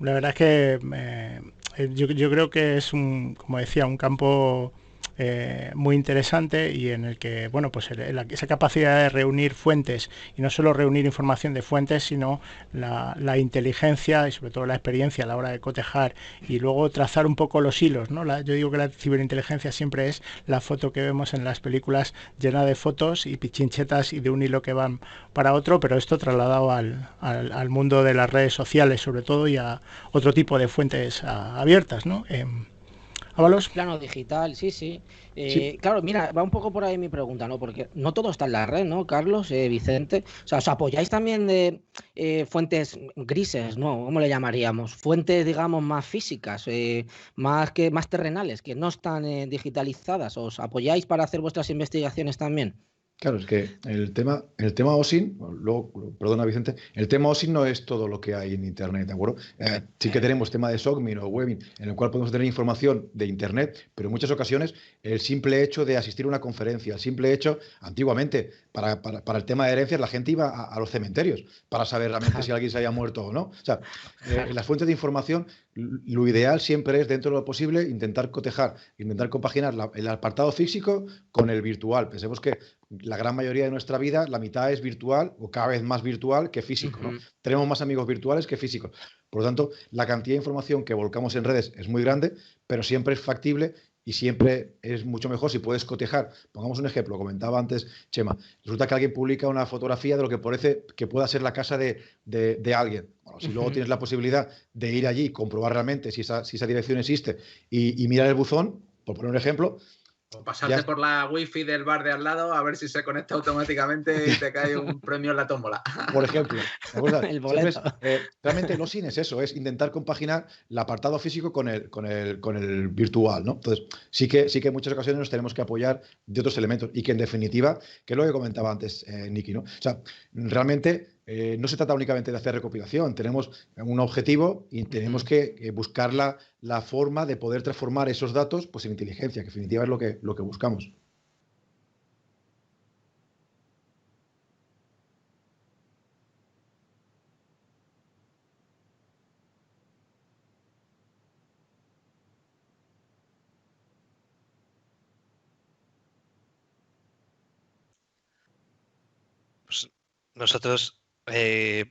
La verdad es que yo creo que es como decía, un campo muy interesante, y en el que, bueno, pues esa capacidad de reunir fuentes, y no solo reunir información de fuentes, sino la inteligencia y sobre todo la experiencia a la hora de cotejar y luego trazar un poco los hilos, ¿no? Yo digo que la ciberinteligencia siempre es la foto que vemos en las películas llena de fotos y pichinchetas y de un hilo que van para otro, pero esto trasladado al mundo de las redes sociales sobre todo, y a otro tipo de fuentes abiertas, ¿no? ¿Ábalos? Plano digital, sí. Sí. Claro, mira, va un poco por ahí mi pregunta, ¿no? Porque no todo está en la red, ¿no, Carlos, Vicente? O sea, ¿os apoyáis también de fuentes grises, ¿no? ¿Cómo le llamaríamos? Fuentes, digamos, más físicas, más terrenales, que no están digitalizadas. ¿Os apoyáis para hacer vuestras investigaciones también? Claro, es que el tema OSINT, luego, perdona Vicente, el tema OSINT no es todo lo que hay en Internet, ¿de acuerdo? Sí que tenemos tema de SOCMIN o Webin, en el cual podemos tener información de Internet, pero en muchas ocasiones el simple hecho de asistir a una conferencia, el simple hecho, antiguamente, para el tema de herencias, la gente iba a los cementerios para saber realmente si alguien se había muerto o no. O sea, en las fuentes de información, lo ideal siempre es, dentro de lo posible, intentar cotejar, intentar compaginar el apartado físico con el virtual. Pensemos que la gran mayoría de nuestra vida, la mitad es virtual o cada vez más virtual que físico, ¿no? Tenemos más amigos virtuales que físicos. Por lo tanto, la cantidad de información que volcamos en redes es muy grande, pero siempre es factible y siempre es mucho mejor si puedes cotejar. Pongamos un ejemplo, comentaba antes Chema. Resulta que alguien publica una fotografía de lo que parece que pueda ser la casa de alguien. Bueno, si luego tienes la posibilidad de ir allí y comprobar realmente si esa dirección existe y mirar el buzón, por poner un ejemplo. O pasarte por la wifi del bar de al lado a ver si se conecta automáticamente y te cae un premio en la tómbola. Por ejemplo. El boleto. Realmente el OSINT es eso, es intentar compaginar el apartado físico con el virtual, ¿no? Entonces, sí que en muchas ocasiones nos tenemos que apoyar de otros elementos, y que en definitiva, que es lo que comentaba antes Nicky, ¿no? O sea, realmente no se trata únicamente de hacer recopilación, tenemos un objetivo y tenemos que buscar la forma de poder transformar esos datos pues en inteligencia, que en definitiva es lo que buscamos. Pues nosotros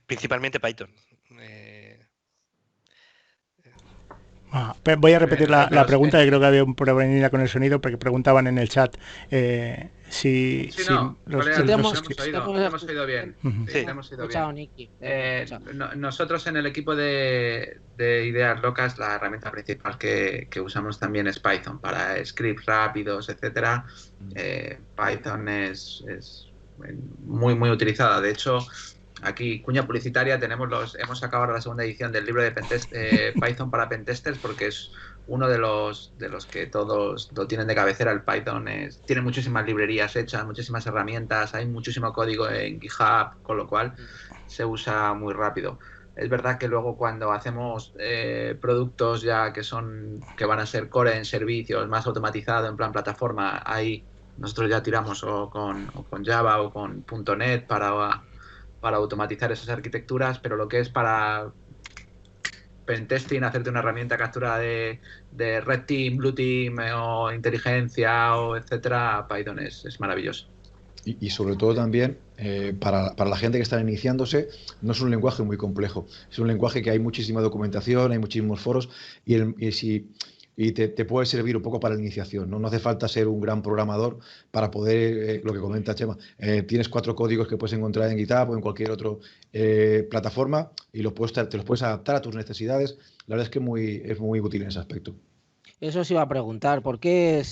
principalmente Python. Voy a repetir la pregunta, que creo que había un problema con el sonido, porque preguntaban en el chat si hemos oído bien. Nosotros en el equipo de Ideas Locas, la herramienta principal que usamos también es Python para scripts rápidos, etcétera. Python es muy muy utilizada. De hecho, aquí, cuña publicitaria, hemos sacado ahora la segunda edición del libro de Python para Pentesters, porque es uno de los que todos lo tienen de cabecera. El Python tiene muchísimas librerías hechas, muchísimas herramientas, hay muchísimo código en GitHub, con lo cual se usa muy rápido. Es verdad que luego cuando hacemos productos ya que van a ser core en servicios, más automatizado, en plan plataforma, ahí nosotros ya tiramos o con Java o con .NET para automatizar esas arquitecturas, pero lo que es para pentesting, hacerte una herramienta captura de Red Team, Blue Team o inteligencia o etcétera, Python es maravilloso. Y sobre todo también, para la gente que está iniciándose, no es un lenguaje muy complejo. Es un lenguaje que hay muchísima documentación, hay muchísimos foros y te puede servir un poco para la iniciación, ¿no? No hace falta ser un gran programador para poder, lo que comenta Chema, tienes 4 códigos que puedes encontrar en GitHub o en cualquier otra plataforma y te los puedes adaptar a tus necesidades. La verdad es que es muy útil en ese aspecto. Eso os iba a preguntar, ¿por qué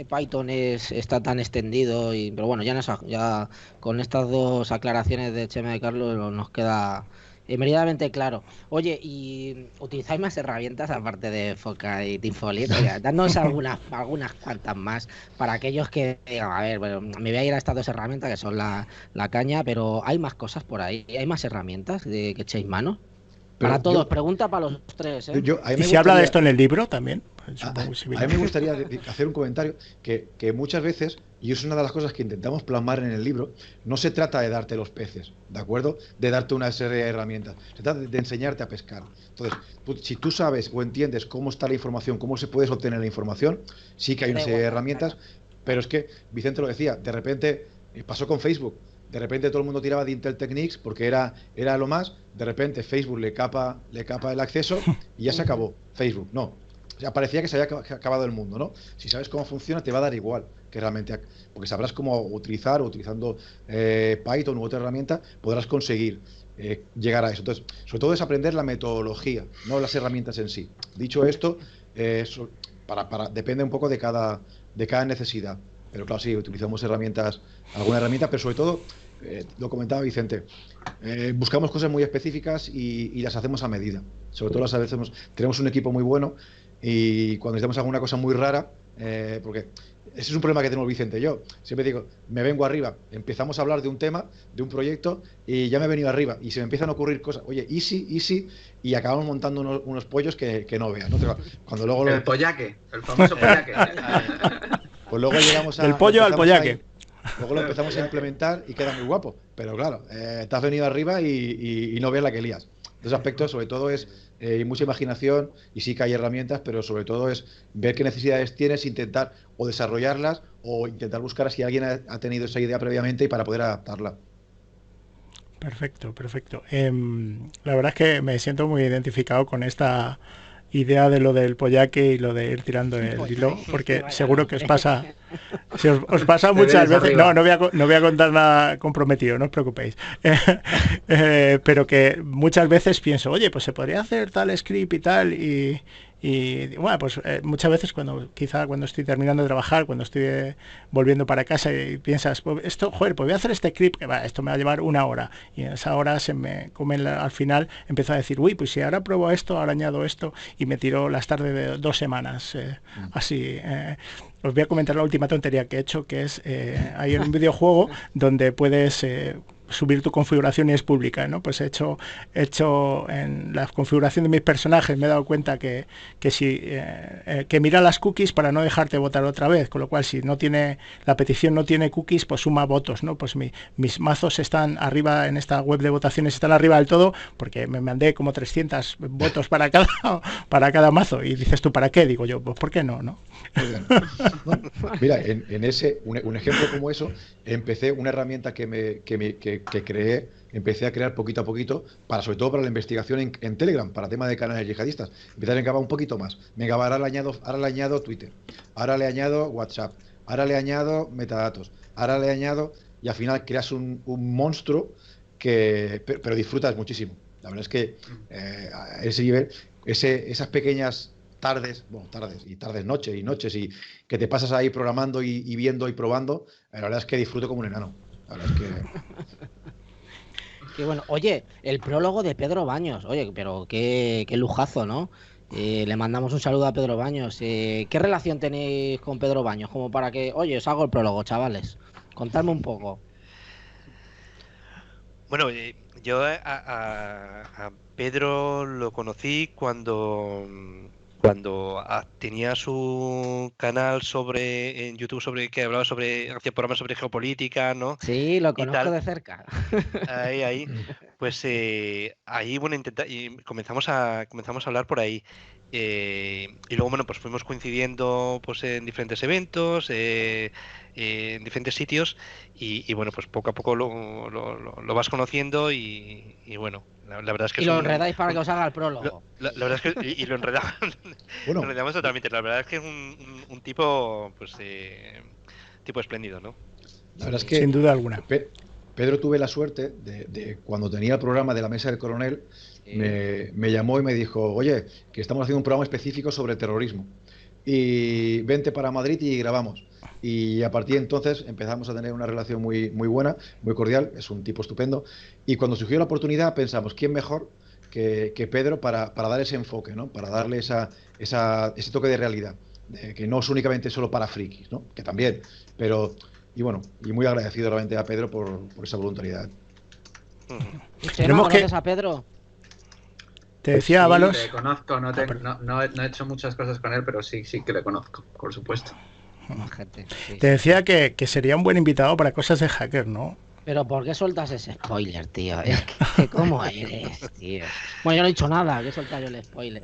Python está tan extendido? Pero bueno, ya con estas 2 aclaraciones de Chema y Carlos nos queda meridianamente claro. Oye, ¿y utilizáis más herramientas aparte de Foca y Teamfolit? Danos algunas cuantas más para aquellos que digan, a ver, bueno, me voy a ir a estas 2 herramientas que son la caña, pero ¿hay más cosas por ahí? ¿Hay más herramientas que echéis mano? Para todos, pregunta para los 3. ¿Y se habla de esto en el libro también? A mí me gustaría hacer un comentario que muchas veces, y es una de las cosas que intentamos plasmar en el libro, no se trata de darte los peces, ¿de acuerdo? De darte una serie de herramientas, se trata de enseñarte a pescar. Entonces, si tú sabes o entiendes cómo está la información, cómo se puede obtener la información, sí que hay una serie de herramientas, pero es que, Vicente lo decía, de repente pasó con Facebook. De repente todo el mundo tiraba de Intel Techniques porque era lo más. De repente Facebook le capa el acceso y ya se acabó Facebook. No, o sea, parecía que se había acabado el mundo, ¿no? Si sabes cómo funciona te va a dar igual que realmente, porque sabrás cómo utilizando Python u otra herramienta podrás conseguir llegar a eso. Entonces, sobre todo es aprender la metodología, no las herramientas en sí. Dicho esto, depende un poco de cada necesidad. Pero claro, sí, utilizamos alguna herramienta, pero sobre todo, lo comentaba Vicente, buscamos cosas muy específicas y las hacemos a medida. Sobre todo tenemos un equipo muy bueno y cuando necesitamos alguna cosa muy rara, porque ese es un problema que tenemos Vicente y yo. Siempre digo, me vengo arriba, empezamos a hablar de un tema, de un proyecto y ya me he venido arriba y se me empiezan a ocurrir cosas, oye, easy, y acabamos montando unos pollos que no vean, ¿no? Cuando luego el pollaque, el famoso pollaque. Pues luego llegamos del pollo al pollaque. Luego lo empezamos a implementar y queda muy guapo. Pero claro, te has venido arriba y no ves la que lías. De ese aspecto, sobre todo, es mucha imaginación y sí que hay herramientas, pero sobre todo es ver qué necesidades tienes, intentar o desarrollarlas o intentar buscar si alguien ha tenido esa idea previamente y para poder adaptarla. Perfecto. La verdad es que me siento muy identificado con esta idea de lo del pollaque y lo de ir tirando el hilo, porque seguro que os pasa muchas veces. No voy a contar nada comprometido, no os preocupéis. Pero que muchas veces pienso, oye, pues se podría hacer tal script y tal, y bueno, pues muchas veces cuando estoy terminando de trabajar, cuando estoy volviendo para casa y piensas, pues esto, pues voy a hacer este script, que esto me va a llevar 1 hora, y en esa hora se me come al final, empiezo a decir, uy, pues si ahora pruebo esto, ahora añado esto, y me tiro las tardes de 2 semanas, así. Os voy a comentar la última tontería que he hecho, que es, hay un videojuego donde puedes subir tu configuración y es pública, ¿no? Pues he hecho en la configuración de mis personajes, me he dado cuenta que mira las cookies para no dejarte votar otra vez, con lo cual si la petición no tiene cookies, pues suma votos, ¿no? Pues mis mazos están arriba, en esta web de votaciones están arriba del todo, porque me mandé como 300 votos para cada mazo, y dices tú, ¿para qué? Digo yo, pues ¿por qué no? Mira, un ejemplo como eso, empecé una herramienta que creé, empecé a crear poquito a poquito, sobre todo para la investigación en Telegram, para tema de canales yihadistas. Empecé a venga, un poquito más. Venga, ahora le añado Twitter, ahora le añado WhatsApp, ahora le añado metadatos, ahora le añado, y al final creas un monstruo pero disfrutas muchísimo. La verdad es que ese nivel, esas pequeñas tardes, noches, y que te pasas ahí programando y viendo y probando, la verdad es que disfruto como un enano. La verdad es que... Qué bueno. Oye, el prólogo de Pedro Baños, oye, pero qué lujazo, ¿no? Le mandamos un saludo a Pedro Baños. ¿Qué relación tenéis con Pedro Baños? Como para que, oye, os hago el prólogo, chavales. Contadme un poco. Bueno, yo a Pedro lo conocí cuando tenía su canal en YouTube que hablaba hacía programas sobre geopolítica, ¿no? Sí, lo conozco de cerca. Ahí, pues ahí, bueno, comenzamos a hablar por ahí. Y luego, bueno, pues fuimos coincidiendo pues en diferentes eventos, en diferentes sitios, y bueno, pues poco a poco lo vas conociendo y bueno, la verdad es que y lo enredáis para que os haga el prólogo. La verdad es que y lo enredamos, Bueno, lo enredamos totalmente. La verdad es que es un tipo, pues, tipo espléndido, ¿no? La verdad es que sin duda alguna. Pedro, tuve la suerte de cuando tenía el programa de la Mesa del Coronel, me llamó y me dijo, oye, que estamos haciendo un programa específico sobre terrorismo y vente para Madrid y grabamos. Y a partir de entonces empezamos a tener una relación muy, muy buena, muy cordial, es un tipo estupendo. Y cuando surgió la oportunidad pensamos, ¿quién mejor que Pedro para dar ese enfoque, ¿no? Para darle ese toque de realidad, de que no es únicamente solo para frikis, ¿no? Que también, pero... Y bueno, y muy agradecido realmente a Pedro por esa voluntariedad. ¿No conoces a Pedro? Te decía, Ábalos. Le conozco, no he hecho muchas cosas con él, pero sí que le conozco, por supuesto. Gente, sí. Te decía que sería un buen invitado para cosas de hacker, ¿no? Pero ¿por qué sueltas ese spoiler, tío? ¿Cómo eres, tío? Bueno, yo no he dicho nada, que he soltado yo el spoiler.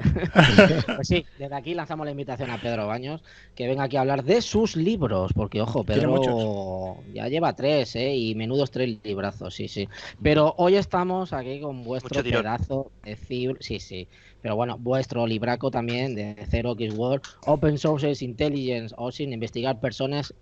Pues sí, desde aquí lanzamos la invitación a Pedro Baños, que venga aquí a hablar de sus libros, porque ojo, Pedro ya lleva 3, y menudos 3 librazos, sí. Pero hoy estamos aquí con vuestro pedazo de cibro, sí. Pero bueno, vuestro libraco también de 0x World, Open Sources Intelligence, o sin investigar personas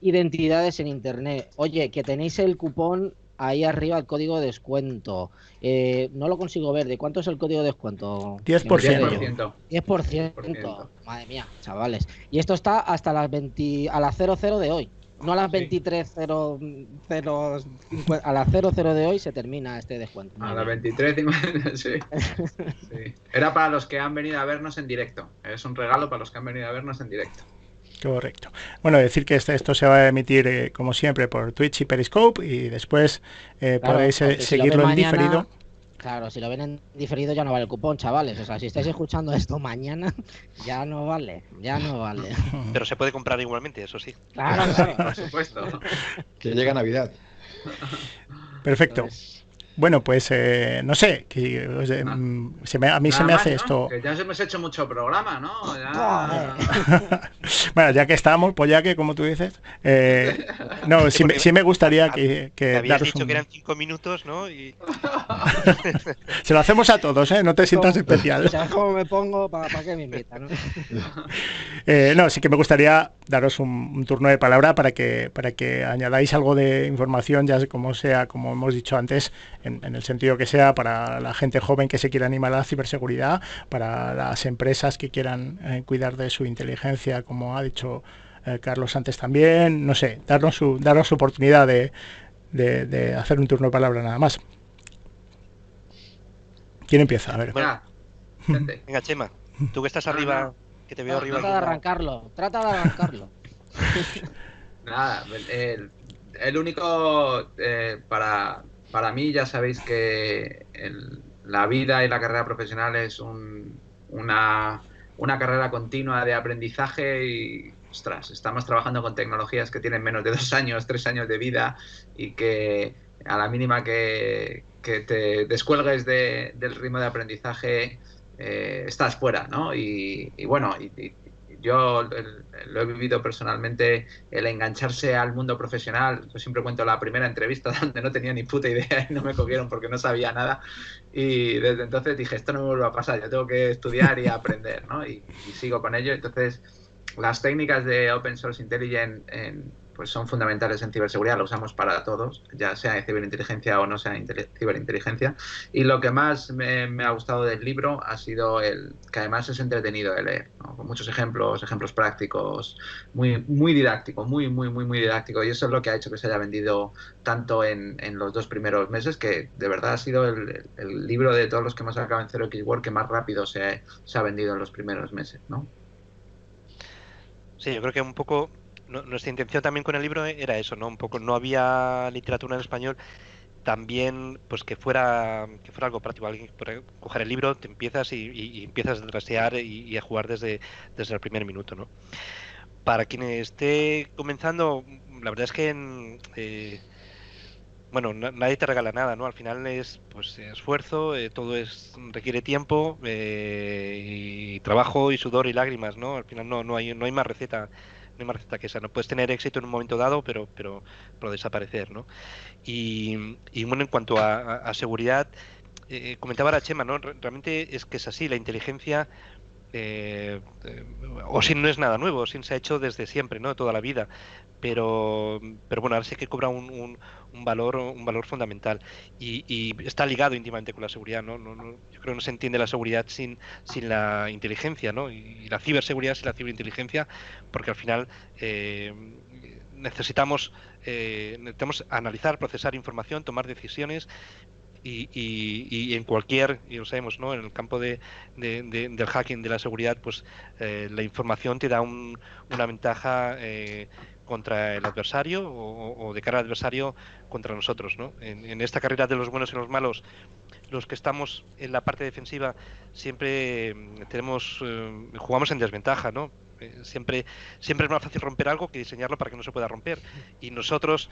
identidades en internet. Oye, que tenéis el cupón ahí arriba, el código de descuento. No lo consigo ver. ¿De cuánto es el código de descuento? 10%. 10%. Madre mía, chavales. Y esto está hasta a las 00 de hoy. No a las 23:00, a las 00 de hoy se termina este descuento. A las 23, sí. Era para los que han venido a vernos en directo. Es un regalo para los que han venido a vernos en directo. Correcto. Bueno, decir que esto se va a emitir, como siempre, por Twitch y Periscope, y después podéis seguirlo en diferido. Claro, si lo ven en diferido ya no vale el cupón, chavales. O sea, si estáis escuchando esto mañana, ya no vale. Pero se puede comprar igualmente, eso sí. Claro, por supuesto. Que llega Navidad. Perfecto. Bueno, pues no sé, que, a mí se me hace, ¿no? Esto... Que ya hemos hecho mucho programa, ¿no? Ya... Bueno, ya que estamos, pues ya que, como tú dices, no, sí me gustaría que habías dicho que eran 5 minutos, ¿no? Y... Se lo hacemos a todos, ¿eh? No te sientas especial. O sea, ¿cómo me pongo para que me invitan, ¿no? No, sí que me gustaría daros un turno de palabra para que añadáis algo de información, ya como sea, como hemos dicho antes, en el sentido que sea, para la gente joven que se quiera animar a la ciberseguridad, para las empresas que quieran cuidar de su inteligencia, como ha dicho Carlos antes también, no sé, darnos su oportunidad de hacer un turno de palabra nada más. ¿Quién empieza? A ver. Venga, Chema, tú que estás arriba, que te veo arriba. Trata de arrancarlo. Nada, el único para mí, ya sabéis que la vida y la carrera profesional es una carrera continua de aprendizaje y, ostras, estamos trabajando con tecnologías que tienen menos de 2 años, 3 años de vida y que a la mínima que te descuelgues del ritmo de aprendizaje estás fuera, ¿no? Y bueno, yo lo he vivido personalmente, el engancharse al mundo profesional. Yo siempre cuento la primera entrevista donde no tenía ni puta idea y no me cogieron porque no sabía nada, y desde entonces dije, esto no me vuelve a pasar, yo tengo que estudiar y aprender, ¿no? Y sigo con ello. Entonces las técnicas de Open Source Intelligence pues son fundamentales en ciberseguridad, lo usamos para todos, ya sea en ciberinteligencia o no sea en ciberinteligencia. Y lo que más me ha gustado del libro ha sido que además es entretenido de leer, ¿no? Con muchos ejemplos prácticos, muy didáctico, muy didáctico, y eso es lo que ha hecho que se haya vendido tanto en los 2 primeros meses, que de verdad ha sido el libro de todos los que hemos sacado en 0x World que más rápido se ha vendido en los primeros meses, ¿no? Sí, yo creo que un poco nuestra intención también con el libro era eso, ¿no? Un poco, no había literatura en español, también pues que fuera algo práctico, alguien coger el libro, te empiezas y empiezas a trastear y a jugar desde el primer minuto, ¿no? Para quien esté comenzando, la verdad es que bueno, nadie te regala nada, ¿no? Al final es pues esfuerzo, todo requiere tiempo y trabajo y sudor y lágrimas, ¿no? Al final no hay más receta, no hay más receta que esa. No puedes tener éxito en un momento dado, pero desaparecer, ¿no? Y bueno, en cuanto a seguridad, comentaba la Chema, ¿no? Realmente es que es así, la inteligencia OSINT no es nada nuevo, OSINT se ha hecho desde siempre, ¿no? Toda la vida, pero bueno, ahora sí que cobra un valor fundamental y está ligado íntimamente con la seguridad, ¿no? Yo creo que no se entiende la seguridad sin la inteligencia, ¿no? Y la ciberseguridad sin la ciberinteligencia, porque al final necesitamos analizar, procesar información, tomar decisiones. Y en cualquier, y lo sabemos, ¿no? En el campo del hacking, de la seguridad, pues la información te da una ventaja contra el adversario o de cara al adversario contra nosotros, ¿no? En esta carrera de los buenos y los malos, los que estamos en la parte defensiva siempre jugamos en desventaja, ¿no? Siempre es más fácil romper algo que diseñarlo para que no se pueda romper. Y nosotros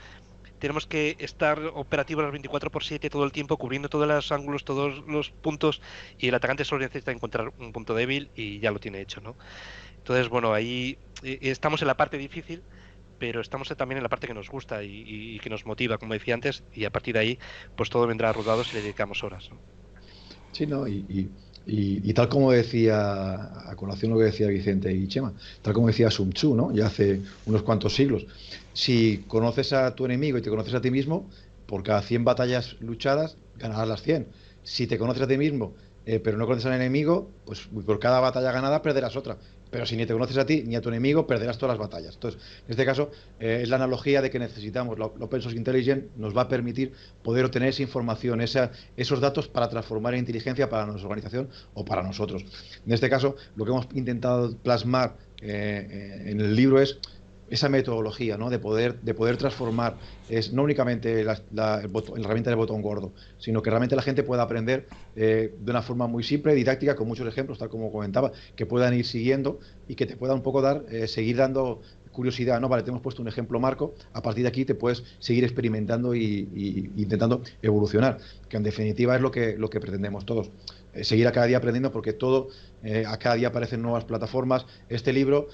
tenemos que estar operativos las 24/7 todo el tiempo, cubriendo todos los ángulos, todos los puntos, y el atacante solo necesita encontrar un punto débil y ya lo tiene hecho, ¿no? Entonces, bueno, ahí estamos en la parte difícil, pero estamos también en la parte que nos gusta y que nos motiva, como decía antes, y a partir de ahí, pues todo vendrá rodado si le dedicamos horas, ¿no? Sí, ¿no? Y tal como decía, a colación lo que decía Vicente y Chema, tal como decía Sun Tzu, ¿no? Ya hace unos cuantos siglos, si conoces a tu enemigo y te conoces a ti mismo, por cada 100 batallas luchadas, ganarás las 100. Si te conoces a ti mismo, pero no conoces al enemigo, pues por cada batalla ganada perderás otra. Pero si ni te conoces a ti ni a tu enemigo, perderás todas las batallas. Entonces, en este caso, es la analogía de que necesitamos, la Open Source Intelligence nos va a permitir poder obtener esa información, esos datos para transformar en inteligencia para nuestra organización o para nosotros. En este caso, lo que hemos intentado plasmar en el libro es esa metodología, ¿no? de poder transformar, es no únicamente la herramienta del botón gordo, sino que realmente la gente pueda aprender de una forma muy simple, didáctica, con muchos ejemplos, tal como comentaba, que puedan ir siguiendo y que te pueda un poco seguir dando curiosidad, ¿no? Vale, te hemos puesto un ejemplo marco, a partir de aquí te puedes seguir experimentando y intentando evolucionar, que en definitiva es lo que pretendemos todos. Seguir a cada día aprendiendo, porque a cada día aparecen nuevas plataformas. Este libro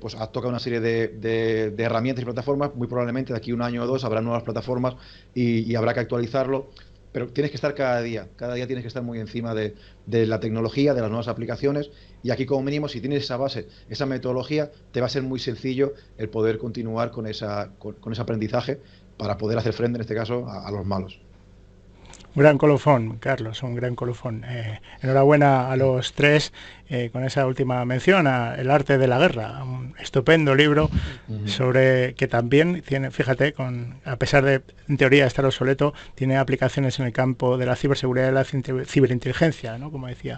pues toca una serie de herramientas y plataformas. Muy probablemente de aquí 1 año o 2 habrá nuevas plataformas y habrá que actualizarlo, pero tienes que estar cada día tienes que estar muy encima de la tecnología, de las nuevas aplicaciones, y aquí como mínimo, si tienes esa base, esa metodología, te va a ser muy sencillo el poder continuar con ese aprendizaje para poder hacer frente, en este caso, a los malos. Un gran colofón, Carlos, un gran colofón. Enhorabuena a los tres con esa última mención, a El arte de la guerra, un estupendo libro sobre que también tiene, fíjate, a pesar de en teoría estar obsoleto, tiene aplicaciones en el campo de la ciberseguridad y la ciberinteligencia, ¿no? Como decía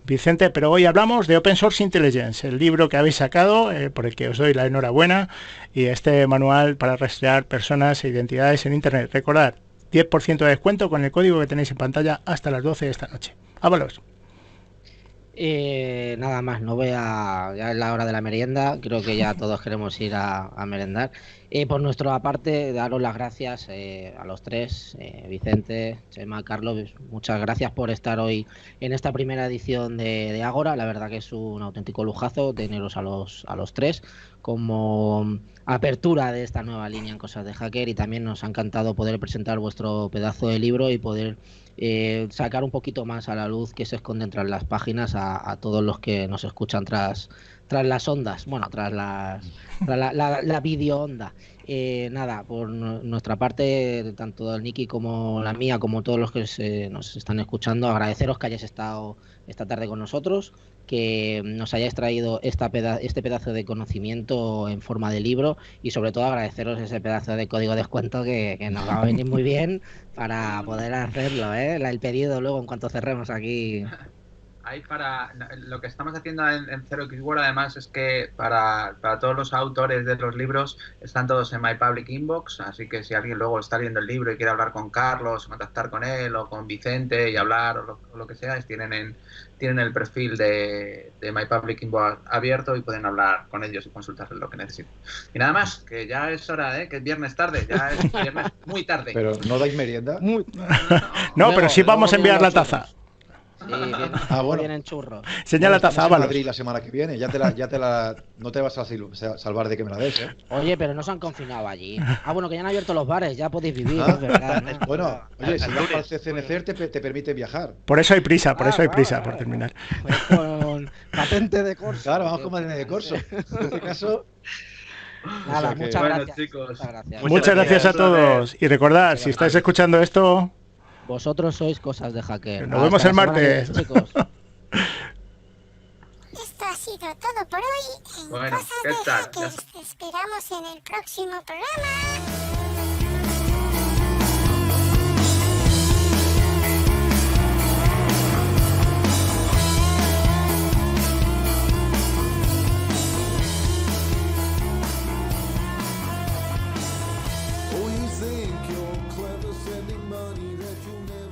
Vicente. Pero hoy hablamos de Open Source Intelligence, el libro que habéis sacado, por el que os doy la enhorabuena, y este manual para rastrear personas e identidades en Internet. Recordad, 10% de descuento con el código que tenéis en pantalla hasta las 12 de esta noche. ¡Vámonos! Nada más, ya es la hora de la merienda, creo que ya todos queremos ir a merendar. Por nuestra parte, daros las gracias a los tres, Vicente, Chema, Carlos, muchas gracias por estar hoy en esta primera edición de Ágora. La verdad que es un auténtico lujazo teneros a los tres como apertura de esta nueva línea en Cosas de Hacker, y también nos ha encantado poder presentar vuestro pedazo de libro y poder sacar un poquito más a la luz que se esconden tras las páginas a todos los que nos escuchan tras las ondas, bueno, tras la video onda. Nada, por nuestra parte, tanto el Niki como la mía, como todos los que nos están escuchando, agradeceros que hayáis estado esta tarde con nosotros, que nos hayáis traído este pedazo de conocimiento en forma de libro, y sobre todo agradeceros ese pedazo de código de descuento que nos va a venir muy bien para poder hacerlo, el pedido luego en cuanto cerremos aquí. hay para lo que estamos haciendo en 0xWord, además, es que para todos los autores de los libros están todos en My Public Inbox, así que si alguien luego está leyendo el libro y quiere hablar con Carlos, contactar con él o con Vicente y hablar o lo que sea, tienen el perfil de My Public Inbox abierto y pueden hablar con ellos y consultarles lo que necesiten. Y nada más, que ya es hora, que es viernes tarde, ya es viernes muy tarde. Pero ¿no dais merienda? No, pero sí vamos a enviar la taza. Sí, vienen churros. Señala taza, Ábalos. Madrid la semana que viene, no te vas a salvar de que me la des, ¿eh? Oye, pero no se han confinado allí. Bueno, que ya han abierto los bares, ya podéis vivir, es verdad, ¿no? Bueno, oye, si vas al CCNCR te permite viajar. Por eso hay prisa, por terminar. Pues con patente de corso. Claro, vamos con patente de corso. En este caso... Nada, muchas gracias. Chicos. Muchas gracias a todos. Y recordad, si estáis escuchando esto... Vosotros sois cosas de hacker. Nos vemos el martes. Chicos. Esto ha sido todo por hoy en Cosas de Hackers. Te esperamos en el próximo programa. Oh, you think you're clever sending money that you'll never